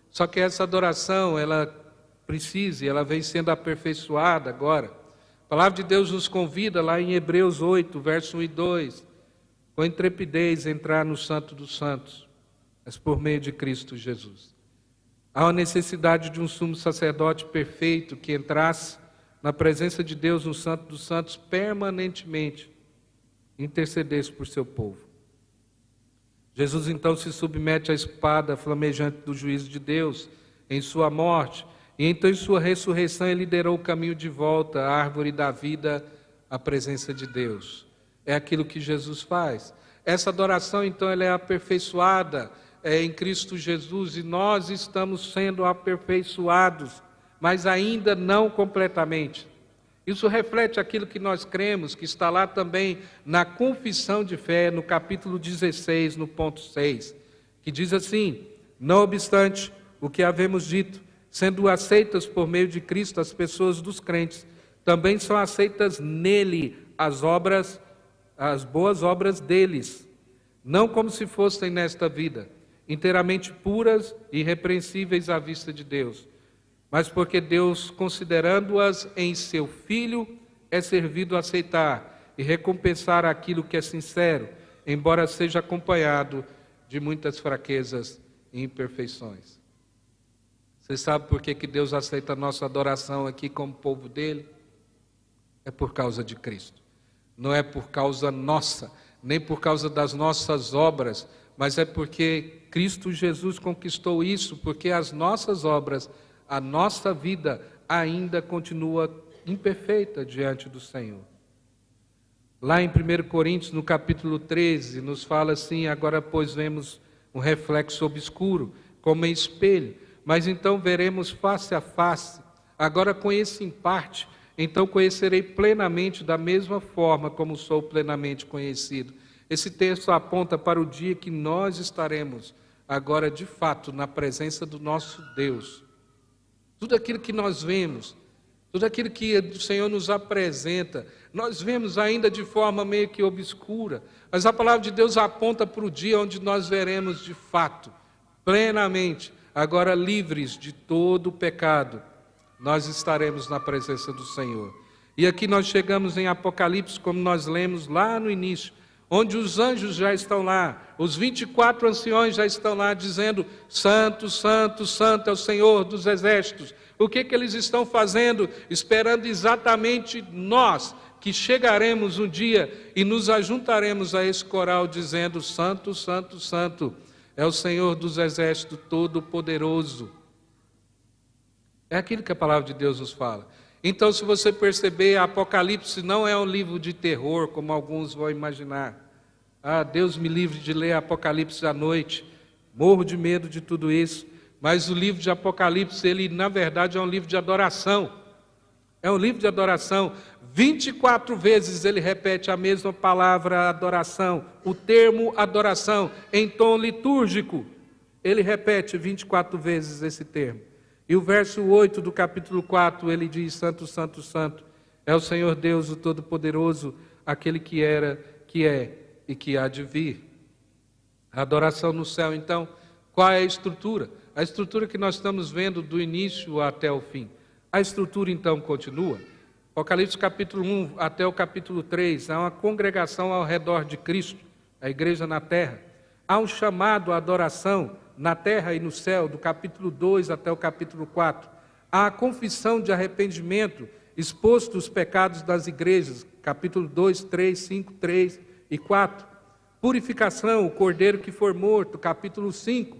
Só que essa adoração, ela vem sendo aperfeiçoada agora. A palavra de Deus nos convida lá em Hebreus 8, verso 1 e 2, com intrepidez entrar no Santo dos Santos, mas por meio de Cristo Jesus. Há uma necessidade de um sumo sacerdote perfeito que entrasse na presença de Deus no Santo dos Santos permanentemente, intercedesse por seu povo. Jesus então se submete à espada flamejante do juízo de Deus em sua morte, e então em sua ressurreição ele liderou o caminho de volta à árvore da vida, à presença de Deus. É aquilo que Jesus faz. Essa adoração então ela é aperfeiçoada em Cristo Jesus, e nós estamos sendo aperfeiçoados, mas ainda não completamente. Isso reflete aquilo que nós cremos, que está lá também na confissão de fé, no capítulo 16, no ponto 6, que diz assim: não obstante o que havemos dito, sendo aceitas por meio de Cristo as pessoas dos crentes, também são aceitas nele as boas obras deles, não como se fossem nesta vida, inteiramente puras e irrepreensíveis à vista de Deus, mas porque Deus, considerando-as em seu Filho, é servido a aceitar e recompensar aquilo que é sincero, embora seja acompanhado de muitas fraquezas e imperfeições. Você sabe por que Deus aceita a nossa adoração aqui como povo dele? É por causa de Cristo. Não é por causa nossa, nem por causa das nossas obras, mas é porque Cristo Jesus conquistou isso, porque as nossas obras, a nossa vida ainda continua imperfeita diante do Senhor. Lá em 1 Coríntios, no capítulo 13, nos fala assim: agora pois vemos um reflexo obscuro, como em espelho, mas então veremos face a face. Agora conheço em parte, então conhecerei plenamente da mesma forma como sou plenamente conhecido. Esse texto aponta para o dia que nós estaremos agora de fato na presença do nosso Deus. Tudo aquilo que nós vemos, tudo aquilo que o Senhor nos apresenta, nós vemos ainda de forma meio que obscura, mas a palavra de Deus aponta para o dia onde nós veremos de fato, plenamente, agora livres de todo o pecado, nós estaremos na presença do Senhor. E aqui nós chegamos em Apocalipse, como nós lemos lá no início, onde os anjos já estão lá, os 24 anciões já estão lá dizendo: Santo, Santo, Santo é o Senhor dos exércitos. O que eles estão fazendo? Esperando exatamente nós, que chegaremos um dia e nos ajuntaremos a esse coral dizendo: Santo, Santo, Santo é o Senhor dos Exércitos Todo-Poderoso. É aquilo que a palavra de Deus nos fala. Então, se você perceber, Apocalipse não é um livro de terror, como alguns vão imaginar. Ah, Deus me livre de ler Apocalipse à noite, morro de medo de tudo isso. Mas o livro de Apocalipse, ele na verdade é um livro de adoração. É um livro de adoração. 24 vezes ele repete a mesma palavra adoração, o termo adoração, em tom litúrgico. Ele repete 24 vezes esse termo. E o verso 8 do capítulo 4, ele diz: Santo, Santo, Santo, é o Senhor Deus, o Todo-Poderoso, aquele que era, que é e que há de vir. A adoração no céu, então, qual é a estrutura? A estrutura que nós estamos vendo do início até o fim. A estrutura, então, continua. Apocalipse capítulo 1 até o capítulo 3, há uma congregação ao redor de Cristo, a igreja na terra. Há um chamado à adoração na terra e no céu, do capítulo 2 até o capítulo 4. Há a confissão de arrependimento, exposto os pecados das igrejas, capítulo 2, 3, 5, 3 e 4. Purificação, o cordeiro que for morto, capítulo 5,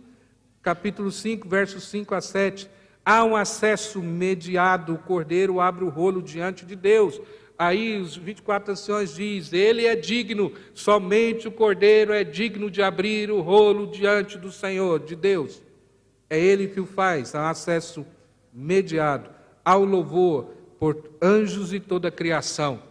versos 5 a 7. Há um acesso mediado, o cordeiro abre o rolo diante de Deus. Aí os 24 anciões dizem: ele é digno, somente o cordeiro é digno de abrir o rolo diante do Senhor, de Deus. É ele que o faz, há um acesso mediado ao louvor por anjos e toda a criação.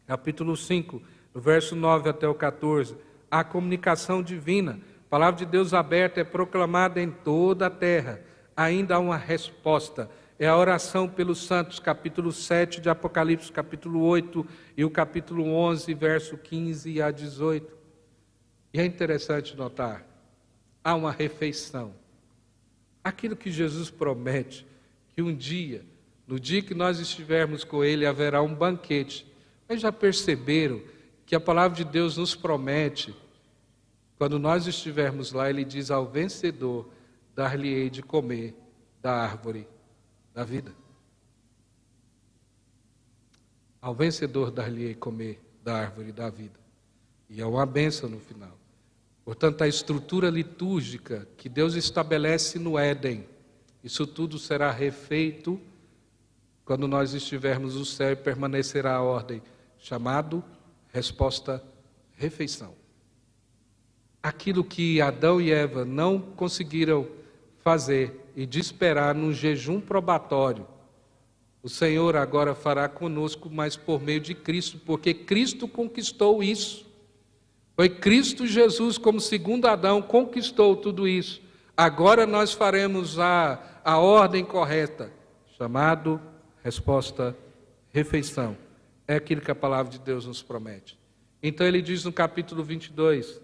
Capítulo 5, do verso 9 até o 14. A comunicação divina, a palavra de Deus aberta é proclamada em toda a terra. Ainda há uma resposta, é a oração pelos santos, capítulo 7 de Apocalipse, capítulo 8 e o capítulo 11, verso 15 a 18. E é interessante notar, há uma refeição. Aquilo que Jesus promete, que um dia, no dia que nós estivermos com Ele, haverá um banquete. Mas já perceberam que a palavra de Deus nos promete, quando nós estivermos lá, Ele diz: ao vencedor, dar-lhe-ei de comer da árvore da vida. Ao vencedor, dar-lhe-ei comer da árvore da vida. E é uma bênção no final. Portanto, a estrutura litúrgica que Deus estabelece no Éden, isso tudo será refeito quando nós estivermos no céu e permanecerá a ordem, chamado, resposta, refeição. Aquilo que Adão e Eva não conseguiram fazer e de esperar num jejum probatório, o Senhor agora fará conosco, mas por meio de Cristo, porque Cristo conquistou isso. Foi Cristo Jesus, como segundo Adão, conquistou tudo isso. Agora nós faremos a ordem correta, chamado, resposta, refeição. É aquilo que a palavra de Deus nos promete. Então ele diz no capítulo 22,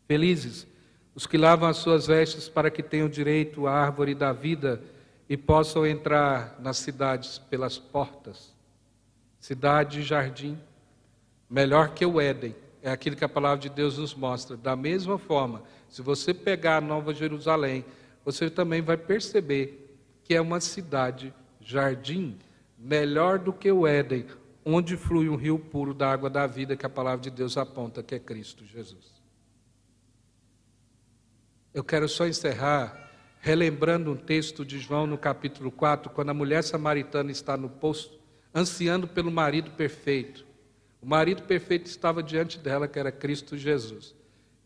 felizes os que lavam as suas vestes para que tenham direito à árvore da vida e possam entrar nas cidades pelas portas. Cidade e jardim, melhor que o Éden, é aquilo que a palavra de Deus nos mostra. Da mesma forma, se você pegar a Nova Jerusalém, você também vai perceber que é uma cidade, jardim, melhor do que o Éden, onde flui um rio puro da água da vida, que a palavra de Deus aponta, que é Cristo Jesus. Eu quero só encerrar relembrando um texto de João no capítulo 4, quando a mulher samaritana está no poço, ansiando pelo marido perfeito. O marido perfeito estava diante dela, que era Cristo Jesus.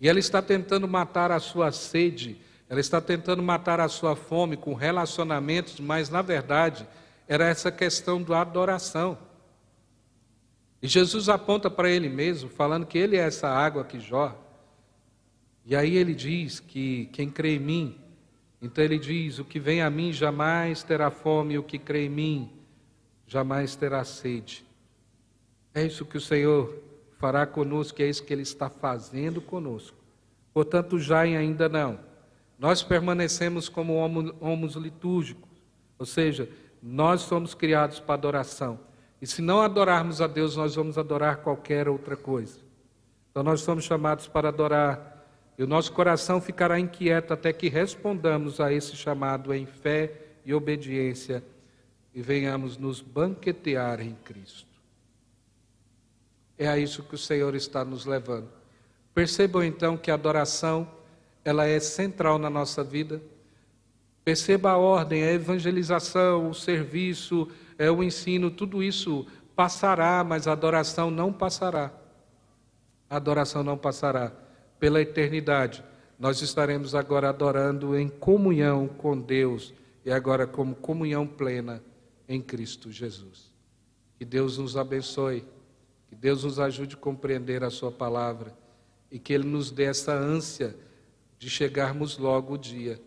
E ela está tentando matar a sua sede, ela está tentando matar a sua fome com relacionamentos, mas na verdade era essa questão da adoração. E Jesus aponta para ele mesmo, falando que ele é essa água que jorra. E aí ele diz que quem crê em mim, então ele diz: o que vem a mim jamais terá fome, e o que crê em mim jamais terá sede. É isso que o Senhor fará conosco, é isso que Ele está fazendo conosco. Portanto, já e ainda não. Nós permanecemos como homos litúrgicos, ou seja, nós somos criados para adoração. E se não adorarmos a Deus, nós vamos adorar qualquer outra coisa. Então nós somos chamados para adorar, e o nosso coração ficará inquieto até que respondamos a esse chamado em fé e obediência e venhamos nos banquetear em Cristo. É a isso que o Senhor está nos levando. Percebam então que a adoração, ela é central na nossa vida. Perceba a ordem, a evangelização, o serviço, o ensino, tudo isso passará, mas a adoração não passará. A adoração não passará. Pela eternidade, nós estaremos agora adorando em comunhão com Deus e agora como comunhão plena em Cristo Jesus. Que Deus nos abençoe, que Deus nos ajude a compreender a sua palavra e que Ele nos dê essa ânsia de chegarmos logo o dia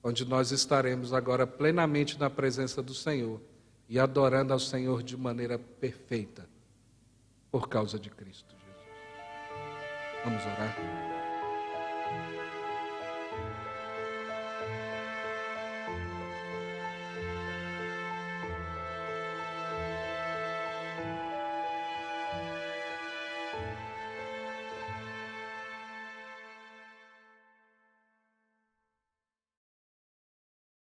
onde nós estaremos agora plenamente na presença do Senhor e adorando ao Senhor de maneira perfeita, por causa de Cristo Jesus. Vamos orar?